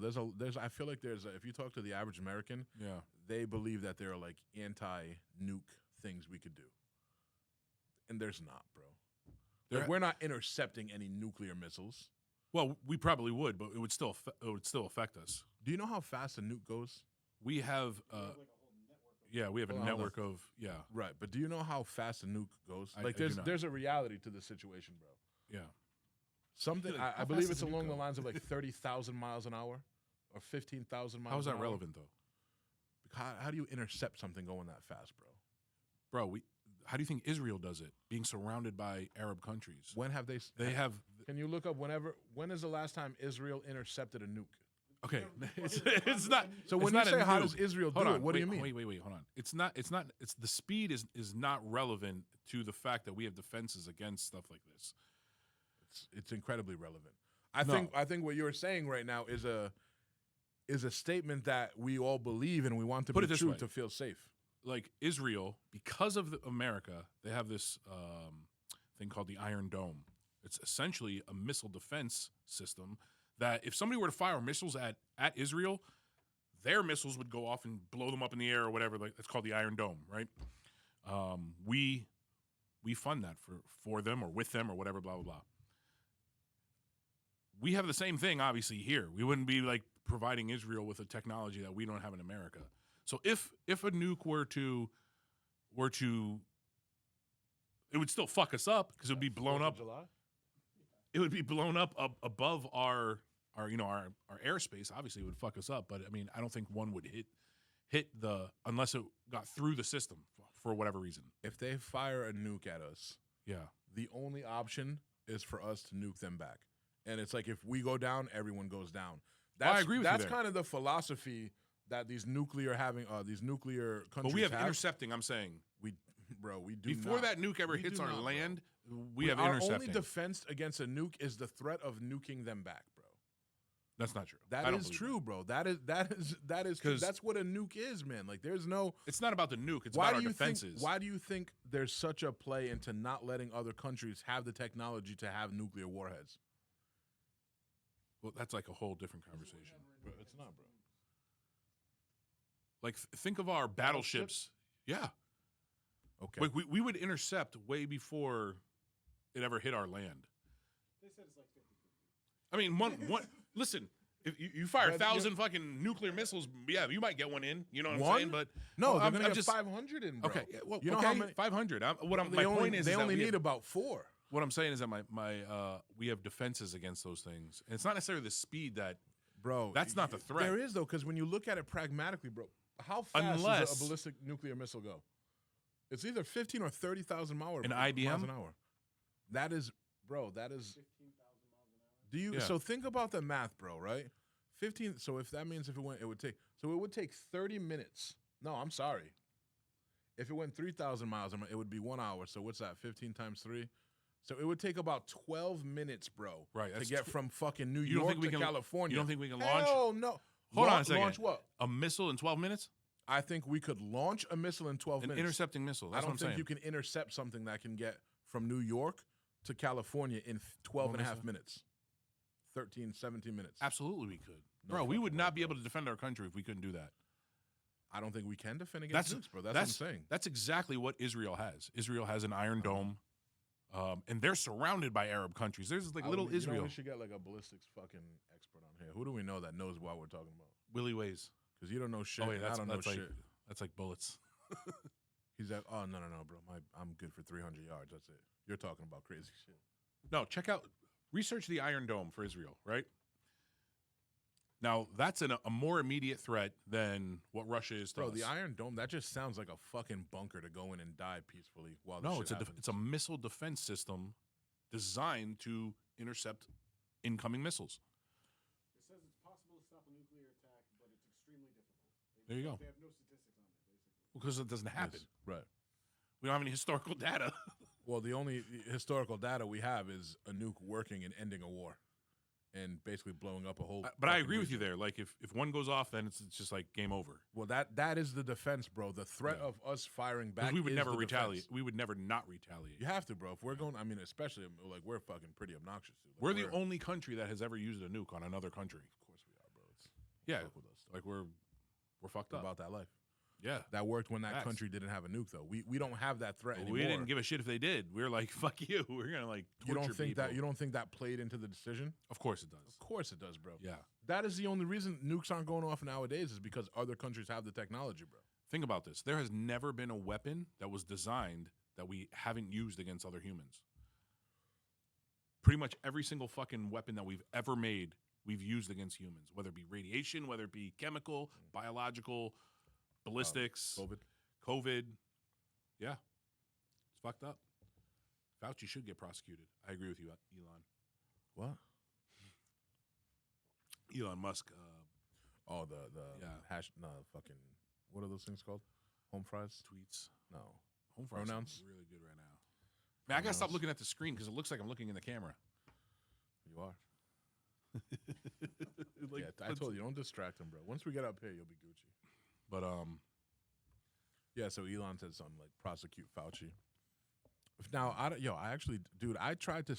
I feel like if you talk to the average American, Yeah. they believe that there are like anti-nuke things we could do. And there's not, bro. There- Like, we're not intercepting any nuclear missiles. Well, we probably would, but it would still affect us. Do you know how fast a nuke goes? We have We have like a whole network of yeah, we have a Hold on, network of Right, but do you know how fast a nuke goes? I Like, do there's not. there's a reality to the situation, bro. yeah. Something Like, I how believe fast it's does a nuke along the go? lines of like 30,000 miles an hour or 15,000 miles. How is an that hour. relevant though, How do you intercept something going that fast, bro? bro? How do you think Israel does it? Being surrounded by Arab countries, When have they? they have. Can you look up when is the last time Israel intercepted a nuke? Okay, it's not. So it's when you not a say how nuke. does Israel do Hold on, it, what do you mean? Wait, hold on. It's not. It's the speed is not relevant to the fact that we have defenses against stuff like this. It's incredibly relevant. I No. think what you're saying right now is a statement that we all believe and we want to Put be it this true way. to feel safe. Like Israel, because of America, they have this thing called the Iron Dome. It's essentially a missile defense system that if somebody were to fire missiles at Israel, their missiles would go off and blow them up in the air or whatever. Like that's called the Iron Dome, right? We fund that for them or with them or whatever. Blah blah blah. We have the same thing, obviously, here. We wouldn't be like providing Israel with a technology that we don't have in America. So if a nuke were to, it would still fuck us up because it would be blown up. July? It would be blown up above our our airspace. Obviously, it would fuck us up. But I mean, I don't think one would hit unless it got through the system for whatever reason. If they fire a nuke at us, Yeah. the only option is for us to nuke them back. And it's like if we go down, everyone goes down. I agree with you That's there. kind of the philosophy that these nuclear countries But we have have. intercepting. I'm saying We do before not. that nuke ever We hits do our not, bro. land, we have Our intercepting. only defense against a nuke is the threat of nuking them back, bro. That's not true. I That don't is believe true, bro. That is true. 'Cause- That's what a nuke is, man. Like there's no. It's not about the nuke. It's Why about do our you defenses. think? Why do you think there's such a play into not letting other countries have the technology to have nuclear warheads? Well, that's like a whole different conversation. Bro, it's not, bro. Like, think of our battleships. Yeah. Okay. Like, we would intercept way before it ever hit our land. They said it's like 50-50. I mean, one listen, if you fire But, 1,000 fucking nuclear missiles, yeah, you might get one in. You know what I'm One? saying? But No, well, they're I'm gonna get just 500 in, bro. okay. Yeah, well, you know okay, how many? 500. My They point is they that only we need have, about 4. what I'm saying is that we have defenses against those things, and it's not necessarily the speed that. Bro, That's not the threat. There is though, because when you look at it pragmatically, bro, how fast Unless- does a ballistic nuclear missile go? It's either 15 or 30,000 miles An miles IBM? an hour. That is, bro. That is. 15,000 miles an hour. Do you? Yeah. So think about the math, bro. Right? 15. So if that means if it went, it would take. So it would take 30 minutes. No, I'm sorry. If it went 3,000 miles, it would be 1 hour. So what's that? 15 times 3. So it would take about 12 minutes, bro, Right, to that's get from fucking New You don't York think we to can- California. You don't think we can launch Hell no. Hold on a second. Launch what? a missile in 12 minutes? I think we could launch a missile in 12 An minutes. intercepting missile. That's I don't what I'm think saying. you can intercept something that can get from New York to California in 12 and a half missile? minutes. 13, 17 minutes. Absolutely, we could. No Bro, we would fucking not way, be bro. able to defend our country if we couldn't do that. I don't think we can defend against nukes, bro. That's what I'm saying. That's exactly what Israel has. Israel has an Iron Dome, and they're surrounded by Arab countries. There's like little You know, Israel. we should get like a ballistics fucking expert on here. Who do we know that knows what we're talking about? Willie Ways. Because you don't know shit. Oh wait, and I that's don't know like shit. that's like bullets. He's like, oh no, bro. I'm good for 300 yards. That's it. You're talking about crazy shit. No, research the Iron Dome for Israel, right? Now that's a more immediate threat than what Russia is to Bro, us. the Iron Dome, that just sounds like a fucking bunker to go in and die peacefully while this No, shit happens. it's a missile defense system designed to intercept incoming missiles. It says it's possible to stop a nuclear attack, but it's extremely difficult. There you go. They have no statistics on it, basically. Because it doesn't happen. Yes, right. We don't have any historical data. Well, the only historical data we have is a nuke working and ending a war, and basically blowing up a whole. But I fucking agree with you region. there. Like if one goes off, then it's just like game over. Well, that is the defense, bro. The threat Yeah. of us firing 'Cause back. we would is never the retaliate. defense. We would never not retaliate. You have to, bro. If we're going, I mean, especially like we're fucking pretty obnoxious. Dude. Like, We're the only country that has ever used a nuke on another country. Of course we are, bro. Yeah, Fuck with us. like we're fucked up. About that life. Yeah, That worked when that Facts. country didn't have a nuke, though. We don't have that threat But anymore. we didn't give a shit if they did. We were like, "Fuck you." We're gonna like You torture don't think people. that? You don't think that played into the decision? Of course it does. Of course it does, bro. Yeah. That is the only reason nukes aren't going off nowadays is because other countries have the technology, bro. Think about this. There has never been a weapon that was designed that we haven't used against other humans. Pretty much every single fucking weapon that we've ever made, we've used against humans, whether it be radiation, whether it be chemical, biological, ballistics, COVID. Yeah. It's fucked up. Fauci should get prosecuted. I agree with you, Elon. What? Elon Musk. Oh, the Yeah. hash. No, fucking. What are those things called? Home fries? Tweets. No. Home fries Pronouns? sound really good right now. Man, I gotta stop Pronouns. looking at the screen because it looks like I'm looking in the camera. You are. Like, Yeah, I told you, don't distract him, bro. Once we get up here, you'll be Gucci. But Yeah, so Elon said something like prosecute Fauci. Now, I actually, dude, I tried to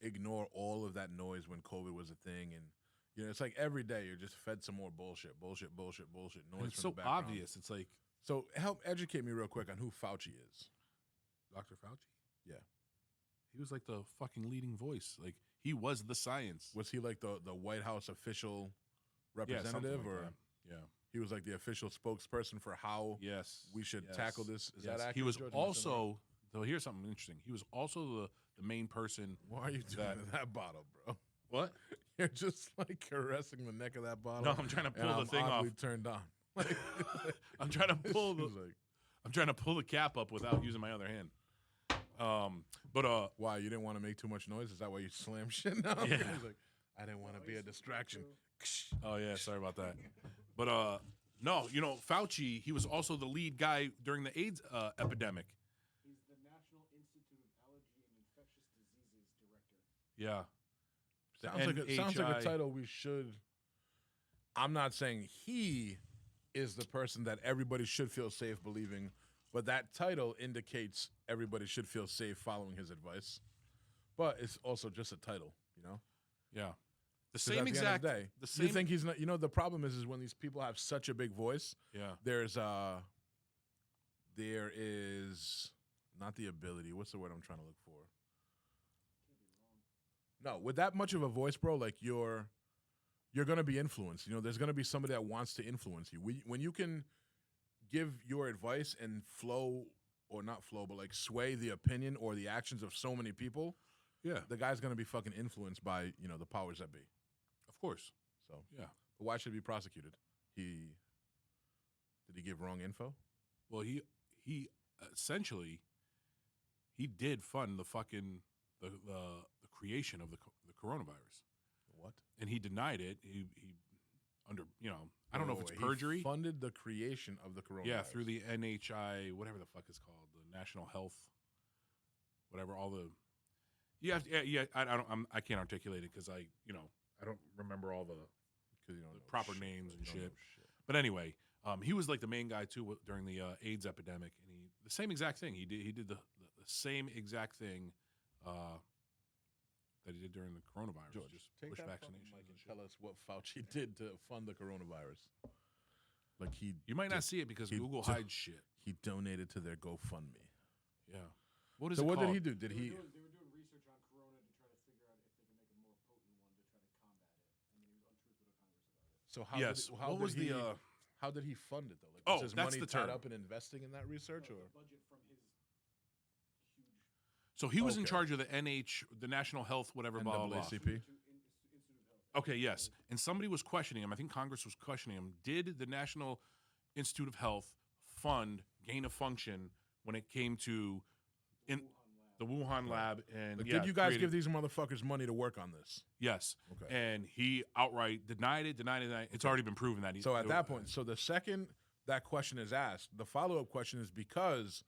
ignore all of that noise when COVID was a thing, and it's like every day you're just fed some more bullshit, noise it's from so the background. obvious. It's like So help educate me real quick on who Fauci is. Dr. Fauci. Yeah. He was like the fucking leading voice. Like he was the science. Was he like the White House official Yeah, something representative, like or that. Yeah. he was like the official spokesperson for how Yes. we should Yes. tackle this? Is that Yes. accurate? He was George? Am I saying that right? also. So here's something interesting. He was also the main person. Why are you doing that- that bottle, bro? What? You're just like caressing the neck of that bottle. No, I'm trying to pull the thing off. Turned on. Like, I'm trying to pull the. like, I'm trying to pull the cap up without using my other hand. But why you didn't want to make too much noise? Is that why you slam shit now? Yeah. He's like, I didn't want to be a distraction. Oh yeah, sorry about that. But no, you know, Fauci, he was also the lead guy during the AIDS epidemic. He's the National Institute of Allergy and Infectious Diseases Director. Yeah. Sounds like a title we should. I'm not saying he is the person that everybody should feel safe believing, but that title indicates everybody should feel safe following his advice. But it's also just a title, you know? Yeah. The 'Cause same at the exact end of the day, the same you think he's not, you know, the problem is when these people have such a big voice, Yeah. there is not the ability. What's the word I'm trying to look for? No, with that much of a voice, bro, like you're going to be influenced. You know, there's going to be somebody that wants to influence you. When you can give your advice and flow, or not flow, but like sway the opinion or the actions of so many people, Yeah. the guy's going to be fucking influenced by, you know, the powers that be. Of course. So, Yeah. but why should he be prosecuted? Did he give wrong info? Well, he essentially he did fund the fucking the creation of the coronavirus. What? And he denied it. He under, you know, I don't know if it's He perjury. funded the creation of the coronavirus. Yeah, through the NHI, whatever the fuck it's called, the National Health, whatever. All the I can't articulate it because I don't remember all the proper names and shit. But anyway, he was like the main guy too during the AIDS epidemic, and the same exact thing. He did the same exact thing that he did during the coronavirus. George, just take push that vaccinations. fucking mic and tell us what Fauci did to fund the coronavirus. Like You might not see it because Google hides shit. He donated to their GoFundMe. Yeah. What is So it what called? did he do? Did he? They were doing research on corona to try to figure out if they can make a more potent one to try to combat it, and then he was untruthful to Congress about it. So how? Yes. What was the? How did he fund it though? Like, Oh, was his that's money the tied term. up in investing in that research, or? The budget from his huge So he was in Okay. charge of the the National Health, whatever, blah, blah, blah. NAACP? Institute of Health. Okay, yes. And somebody was questioning him. I think Congress was questioning him. Did the National Institute of Health fund gain of function when it came to the Wuhan lab? And Like, yeah, did you guys creating- give these motherfuckers money to work on this? Yes. Okay. And he outright denied it. It's already been proven that he. So at that point, so the second that question is asked, the follow-up question is because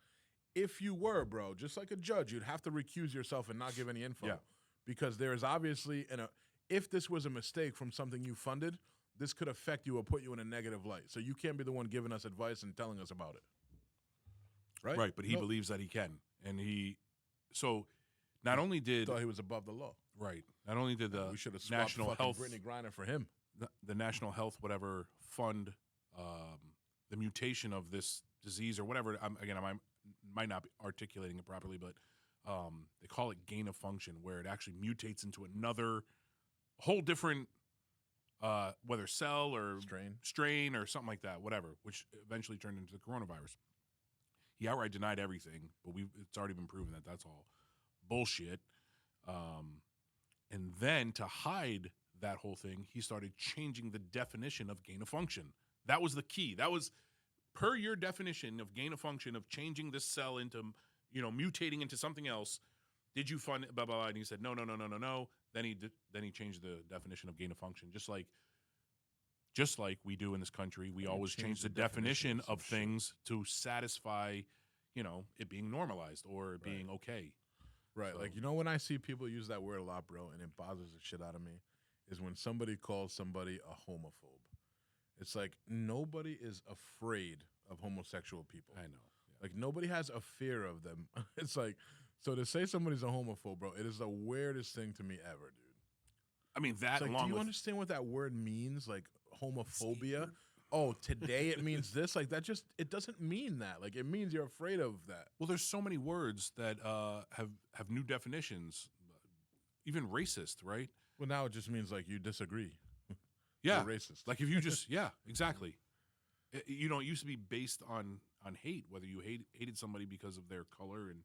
if you were, bro, just like a judge, you'd have to recuse yourself and not give any info. Yeah. Because there is obviously, if this was a mistake from something you funded, this could affect you or put you in a negative light. So you can't be the one giving us advice and telling us about it. Right? Right, but he No. believes that he can. And so not only did. Thought he was above the law. Right. Not only did the We should have swapped National fucking Health. Brittney Griner for him. The National Health, whatever, fund the mutation of this disease or whatever. I might not be articulating it properly, but they call it gain of function, where it actually mutates into another whole different, whether cell or strain or something like that, whatever, which eventually turned into the coronavirus. He outright denied everything, but it's already been proven that that's all bullshit. And then to hide that whole thing, he started changing the definition of gain of function. That was the key. That was per your definition of gain of function, of changing this cell into, mutating into something else. Did you fund it? Blah, blah, blah. And he said, no. Then he changed the definition of gain of function. Just like we do in this country, we always change the definition of things to satisfy, it being normalized or it being okay. Right. So- Like, when I see people use that word a lot, bro, and it bothers the shit out of me, is when somebody calls somebody a homophobe. It's like nobody is afraid of homosexual people. I know. Yeah. Like nobody has a fear of them. It's like, so to say somebody's a homophobe, bro, it is the weirdest thing to me ever, dude. I mean, that It's like, along do you with understand what that word means? Like homophobia? Oh, today it means this? Like that it doesn't mean that. Like it means you're afraid of that. well, there's so many words that have new definitions, even racist, right? Well, now it just means like you disagree. Yeah, You're racist. like if you just exactly. It used to be based on hate, whether you hated somebody because of their color and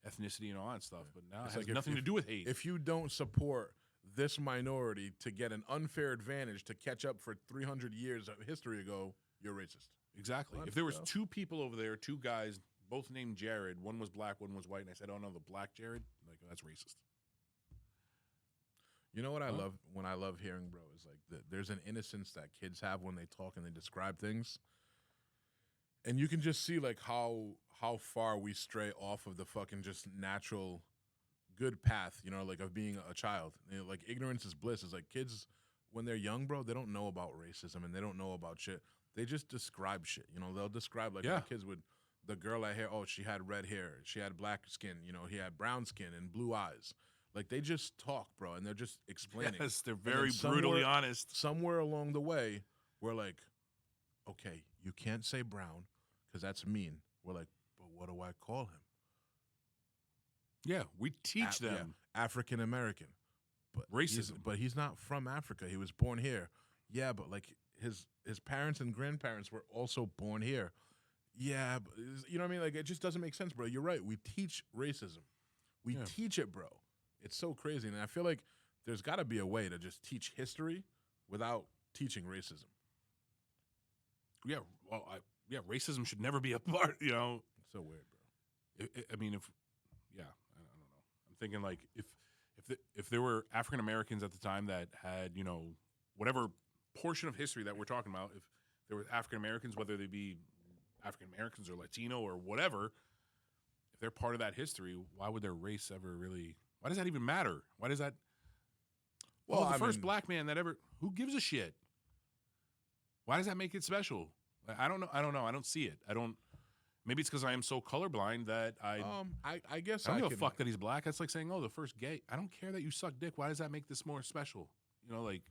ethnicity and all that stuff. But now It's it has like nothing to do with hate. If you don't support this minority to get an unfair advantage to catch up for 300 years of history ago, you're racist. Exactly. What If there was the- two people over there, two guys, both named Jared, one was black, one was white, and I said, "Oh no, the black Jared," like that's racist. You know what I Huh? love when I love hearing, bro, is like there's an innocence that kids have when they talk and they describe things. And you can just see like how far we stray off of the fucking just natural good path, you know, like of being a child. You know, like ignorance is bliss. It's like kids when they're young, bro, they don't know about racism and they don't know about shit. They just describe shit. You know, they'll describe like Yeah. the kids would the girl I hear, oh, she had red hair, she had black skin, you know, he had brown skin and blue eyes. Like they just talk, bro, and they're just explaining. Yes, they're And then very brutally honest. Somewhere along the way, we're like, okay, you can't say brown because that's mean. We're like, but what do I call him? Yeah, we teach them. African American. But Racism. But he's not from Africa. He was born here. Yeah, but like his parents and grandparents were also born here. Yeah, but you know what I mean? Like it just doesn't make sense, bro. You're right. We teach racism. We Yeah. teach it, bro. It's so crazy, and I feel like there's got to be a way to just teach history without teaching racism. Yeah, well, racism should never be a part. You know, It's so weird, bro. I mean, I don't know. I'm thinking like if there were African Americans at the time that had, you know, whatever portion of history that we're talking about, if there were African Americans, whether they be African Americans or Latino or whatever, if they're part of that history, why would their race ever really? Why does that even matter? Why does that? Well, the I first mean- black man that ever. Who gives a shit? Why does that make it special? I don't know. I don't see it. I don't. Maybe it's because I am so colorblind that I guess don't I give can, a fuck that he's black. That's like saying, oh, the first gay. I don't care that you suck dick. Why does that make this more special? You know, like.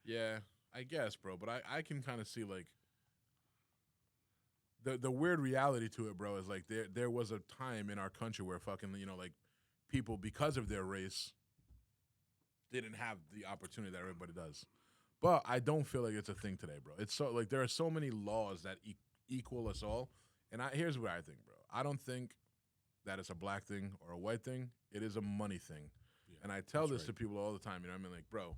Yeah, I guess, bro. But I can kind of see like the weird reality to it, bro. Is like there was a time in our country where fucking like people because of their race didn't have the opportunity that everybody does. But I don't feel like it's a thing today, bro. It's so like there are so many laws that equal us all. And here's what I think, bro. I don't think that it's a black thing or a white thing. It is a money thing. Yeah, and I tell that's this right. to people all the time. You know what I mean? Like, bro,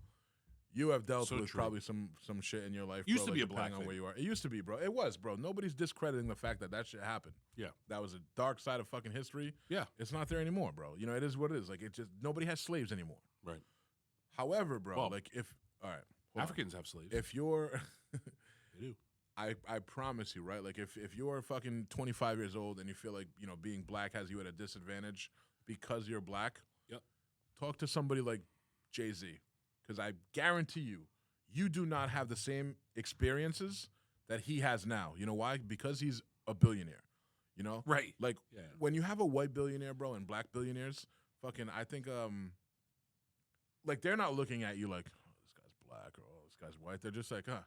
you have dealt So with true. probably some shit in your life. Used bro, to like, be a depending black on thing. where you are. It used to be, bro. It was, bro. Nobody's discrediting the fact that shit happened. Yeah. That was a dark side of fucking history. Yeah. It's not there anymore, bro. You know, it is what it is. Like, it just nobody has slaves anymore. Right. However, bro, Well, like if all right, hold on. Africans have slaves. If you're They do. I promise you, right? Like if you're fucking 25 years old and you feel like, being black has you at a disadvantage because you're black, Yep. talk to somebody like Jay-Z. Because I guarantee you do not have the same experiences that he has now. You know why? Because he's a billionaire. You know? Right. Like Yeah. when you have a white billionaire, bro, and black billionaires, fucking I think like they're not looking at you like, oh, this guy's black or oh, this guy's white. They're just like, huh.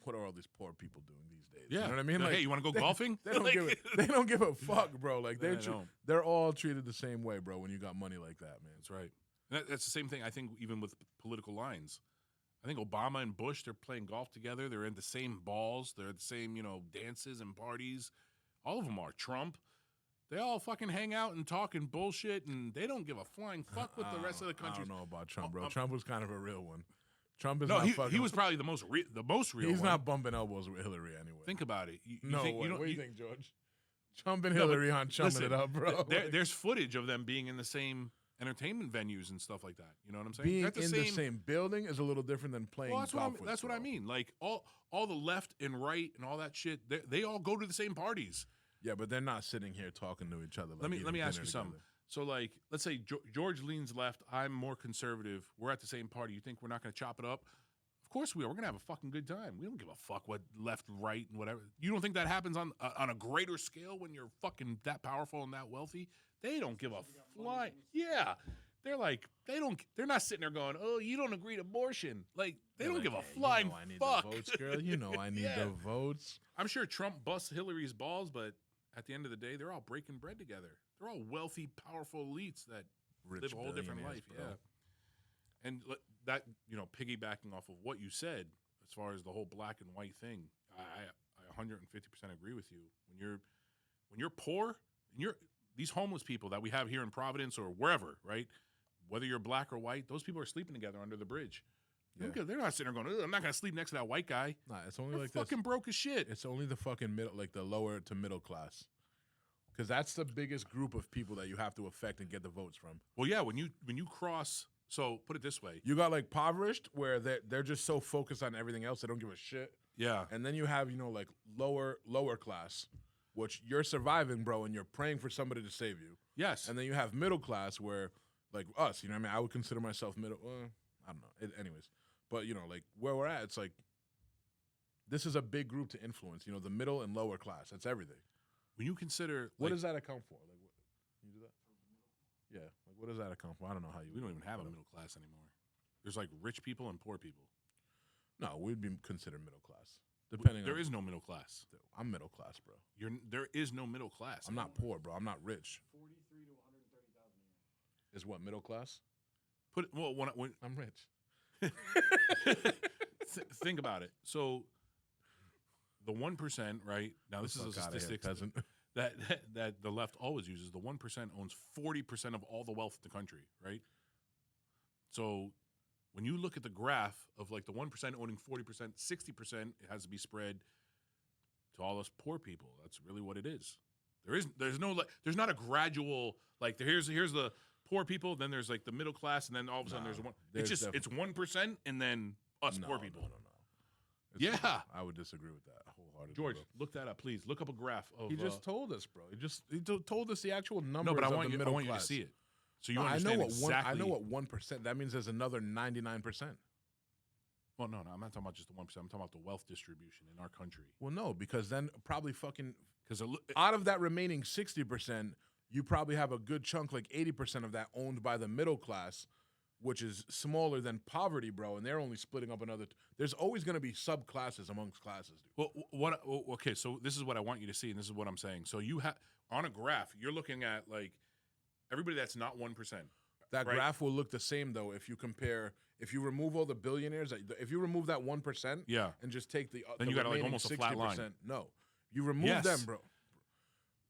What are all these poor people doing these days? Yeah. You know what I mean? Like, hey, you want to go golfing? They don't Like- give they don't give a fuck, bro. Like They don't. they're all treated the same way, bro. When you got money like that, man. That's right. That's the same thing. I think even with political lines, I think Obama and Bush, they're playing golf together. They're in the same balls. They're at the same, dances and parties. All of them are. Trump, they all fucking hang out and talk and bullshit, and they don't give a flying fuck with the rest of the I country. don't know about Trump, bro. Trump was kind of a real one. Trump is No, not he fucking. was probably the most real He's one. not bumping elbows with Hillary anyway. Think about it. You no, think, what, you don't, what do you you- think, George? Trump and No, but Hillary aren't chumming listen, it up, bro. There's footage of them being in the same entertainment venues and stuff like that. You know what I'm saying? Being They're at in the same building is a little different than playing Well, that's golf what with, that's what I bro. mean. Like all the left and right and all that shit. They all go to the same parties. Yeah, but they're not sitting here talking to each other. Like Let me eating ask dinner you something. together. So like, let's say George leans left. I'm more conservative. We're at the same party. You think we're not going to chop it up? Of course we are. We're going to have a fucking good time. We don't give a fuck what left, right, and whatever. You don't think that happens on a greater scale when you're fucking that powerful and that wealthy? They don't give a fly. Yeah. They're like, they're not sitting there going, oh, you don't agree to abortion. Like, they They're don't like, give a "Hey, flying you know I need fuck. the votes, girl. You know I need Yeah. the votes. I'm sure Trump busts Hillary's balls, but at the end of the day, they're all breaking bread together. They're all wealthy, powerful elites that Rich live a whole different billionaires, life. bro. Yeah. And that, piggybacking off of what you said, as far as the whole black and white thing, I 150% agree with you. When you're poor, and these homeless people that we have here in Providence or wherever, right? Whether you're black or white, those people are sleeping together under the bridge. Yeah. They're not sitting there going, "Ugh, I'm not going to sleep next to that white guy." Nah, it's only They're like fucking this. broke as shit. It's only the fucking middle, like the lower to middle class, because that's the biggest group of people that you have to affect and get the votes from. Well, yeah, when you cross, so put it this way. You got like impoverished, where they're just so focused on everything else they don't give a shit. Yeah. And then you have, like lower class, which you're surviving, bro, and you're praying for somebody to save you. Yes. And then you have middle class, where like us, what I mean? I would consider myself middle. I don't know. Anyways, but like where we're at, it's like this is a big group to influence. The middle and lower class. That's everything. When you consider, What like, does that account for? Like, what, can you do that? Yeah. Like, what does that account for? I don't know how you. we don't even have a middle class anymore. There's like rich people and poor people. No, we'd be considered middle class. Depending There on, is no middle class. I'm middle class, bro. There is no middle class. I'm not poor, bro. I'm not rich. 43 to 130,000 a year. Is what middle class? When I'm rich. think about it. So the 1%, right? Now this is a statistic that the left always uses. The 1% owns 40% of all the wealth in the country, right? So when you look at the graph of like the 1% owning 40%, 60% it has to be spread to all us poor people. That's really what it is. There's not a gradual like here's the poor people, then there's like the middle class, and then all of a sudden there's one. It's 1% and then us poor people. No. Yeah. I would disagree with that wholeheartedly. George, bro. look that up, please. Look up a graph of. He just told us, bro. He told us the actual numbers. no, but I of want the you. I middle want you class. to see it. So you No, understand exactly. I know what 1%. That means there's another 99%. Well, no, I'm not talking about just the 1%. I'm talking about the wealth distribution in our country. Well, no, because then probably fucking Because out of that remaining 60%, you probably have a good chunk, like 80% of that, owned by the middle class, which is smaller than poverty, bro. And they're only splitting up another. There's always going to be subclasses amongst classes, dude. Well, okay, so this is what I want you to see, and this is what I'm saying. So you have on a graph, you're looking at like everybody that's not 1%. That right? graph will look the same though if you remove all the billionaires. If you remove that 1%, Yeah. and just take the Then you got like almost a flat line. No, you remove Yes. them, bro.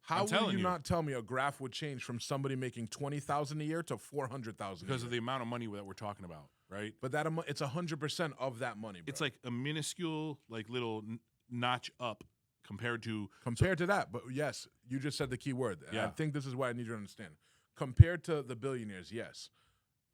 How I'm will telling you you. not tell me a graph would change from somebody making $20,000 a year to $400,000 Because of the amount of money that we're talking about, right? But it's 100% of that money, bro. It's like a minuscule, like little notch up compared to that. But yes, you just said the key word. And I Yeah. think this is what I need you to understand. Compared to the billionaires, yes.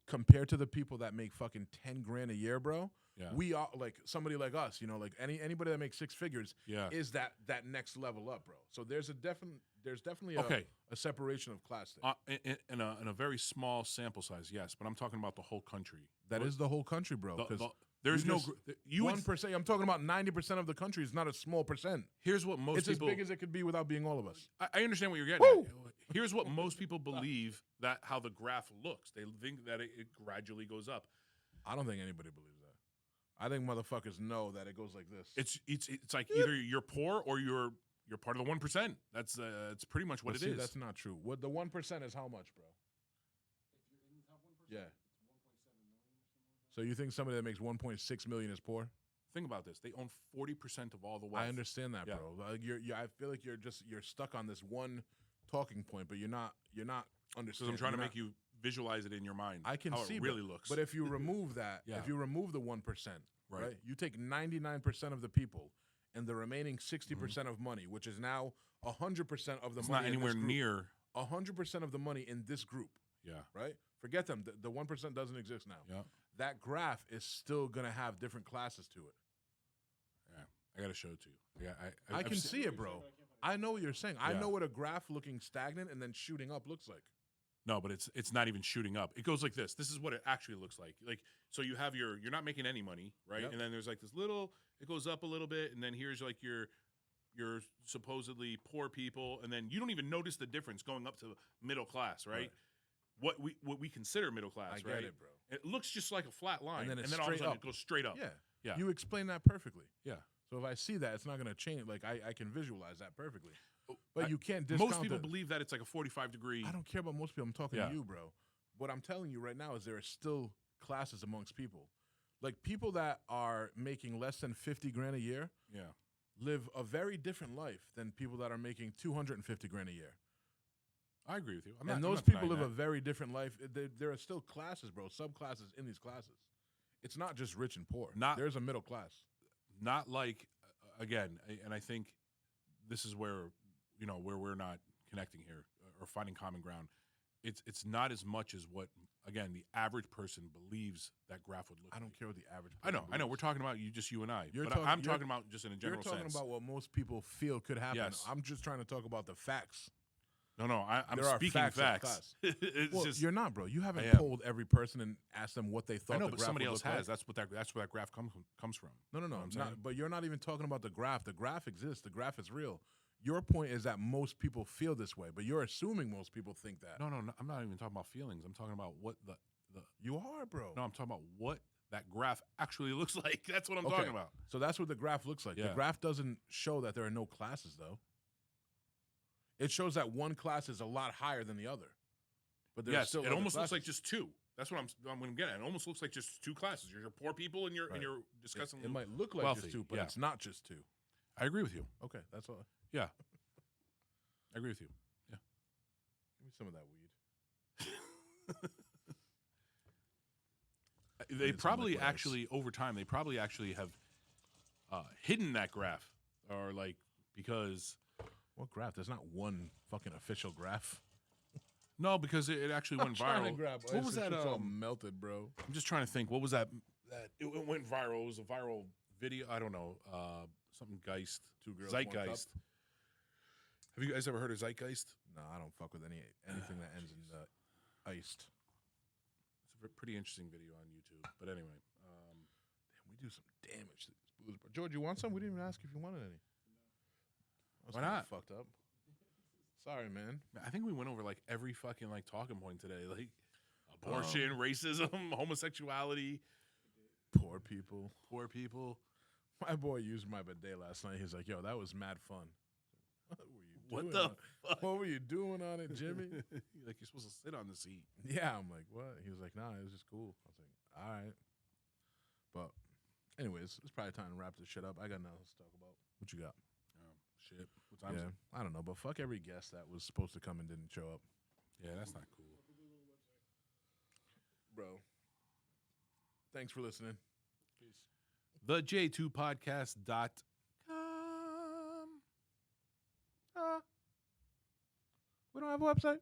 Compared to the people that make fucking 10 grand a year, bro. Yeah. We are like somebody like us, like anybody that makes six figures Yeah. is that next level up, bro. So there's definitely Okay. a separation of class there. in a very small sample size, yes, but I'm talking about the whole country. That is the whole country, bro. The- 'Cause the- there's you no just- you would 1%. I'm talking about 90% of the country is not a small percent. Here's what most It's people as big as it could be without being all of us. I understand what you're getting Woo! at. Here's what most people believe that how the graph looks. They think that it gradually goes up. I don't think anybody believes that. I think motherfuckers know that it goes like this. It's like either you're poor or you're part of the 1%. That's it's pretty much what But it see, is. That's not true. What the 1% is how much, bro? If you're in the top 1%, Yeah. it's 1.7 million or something like that. So you think somebody that makes 1.6 million is poor? Think about this. They own 40% of all the wealth. I understand that, Yeah. bro. Like I feel like you're stuck on this one talking point, but you're not Because understanding. I'm trying to You're make you visualize it in your mind. I can how see it really looks. But if you remove that, Yeah. if you remove the 1%, Right. right? You take 99% of the people and the remaining 60% of money, which is now 100% of the it's money. not anywhere in this group, near. 100% of the money in this group, Yeah. right? Forget them. The 1% doesn't exist now. Yeah. That graph is still gonna have different classes to it. Yeah. I got to show it to you. Yeah. I I've can seen- see it, bro. I know what you're saying. I Yeah. know what a graph looking stagnant and then shooting up looks like. No, but it's not even shooting up. It goes like this. This is what it actually looks like. Like so you have you're not making any money, right? Yep. And then there's like this little it goes up a little bit and then here's like your supposedly poor people and then you don't even notice the difference going up to middle class, right? What we consider middle class, I right? get it, bro. It looks just like a flat line then it's all of a straight sudden up. it goes straight up. Yeah. Yeah. You explain that perfectly. Yeah. So if I see that, it's not going to change. Like I can visualize that perfectly. Oh, But you can't discount most people the- believe that it's like a 45-degree. I don't care about most people. I'm talking Yeah. to you, bro. What I'm telling you right now is there are still classes amongst people. Like people that are making less than 50 grand a year Yeah. live a very different life than people that are making 250 grand a year. I agree with you. And those people live a very different life. There are still classes, bro, subclasses in these classes. It's not just rich and poor. There's a middle class. Not like, again, and I think this is where, where we're not connecting here or finding common ground. It's not as much as what, again, the average person believes that graph would look like. I don't care what the average person I know. We're talking about you and I. I'm talking about just in a general sense. You're talking about what most people feel could happen. Yes. I'm just trying to talk about the facts. No, I'm speaking facts. You're not, bro. You haven't polled every person and asked them what they thought. I know, the but graph somebody would else look has. like. That's where that graph comes from. No. But you're not even talking about the graph. The graph exists. The graph is real. Your point is that most people feel this way, but you're assuming most people think that. No. I'm not even talking about feelings. I'm talking about what the. You are, bro. No, I'm talking about what that graph actually looks like. That's what I'm talking about. So that's what the graph looks like. Yeah. The graph doesn't show that there are no classes, though. It shows that one class is a lot higher than the other. But there's still it almost classes. looks like just two. That's what I'm going to get at. It almost looks like just two classes. You're poor people and you're discussing. It might look like wealthy. just two, but it's not just two. I agree with you. Okay, that's all. Yeah, I agree with you. Yeah, give me some of that weed. They probably actually over time they probably actually have hidden that graph or like because. What graph? There's not one fucking official graph. No, because it actually went viral. What was that? It's all melted, bro. I'm just trying to think. What was that? It went viral. It was a viral video. I don't know. Something Geist. Two girls. Zeitgeist. Have you guys ever heard of Zeitgeist? No, I don't fuck with anything that ends in iced. It's a pretty interesting video on YouTube. But anyway, damn, we do some damage to these booze. George, you want some? We didn't even ask if you wanted any. Why not? Fucked up. Sorry, man. I think we went over like every fucking like talking point today, like abortion, racism, homosexuality, poor people. My boy used my bidet last night. He's like, "Yo, that was mad fun." What were you doing on it, Jimmy? Like you're supposed to sit on the seat. Yeah, I'm like, what? He was like, nah, it was just cool. I was like, all right. But, anyways, it's probably time to wrap this shit up. I got nothing else to talk about. What you got? Shit. What time is it? I don't know, but fuck every guest that was supposed to come and didn't show up. Yeah, that's not cool. Bro. Thanks for listening. Peace. TheJ2podcast.com. We don't have a website?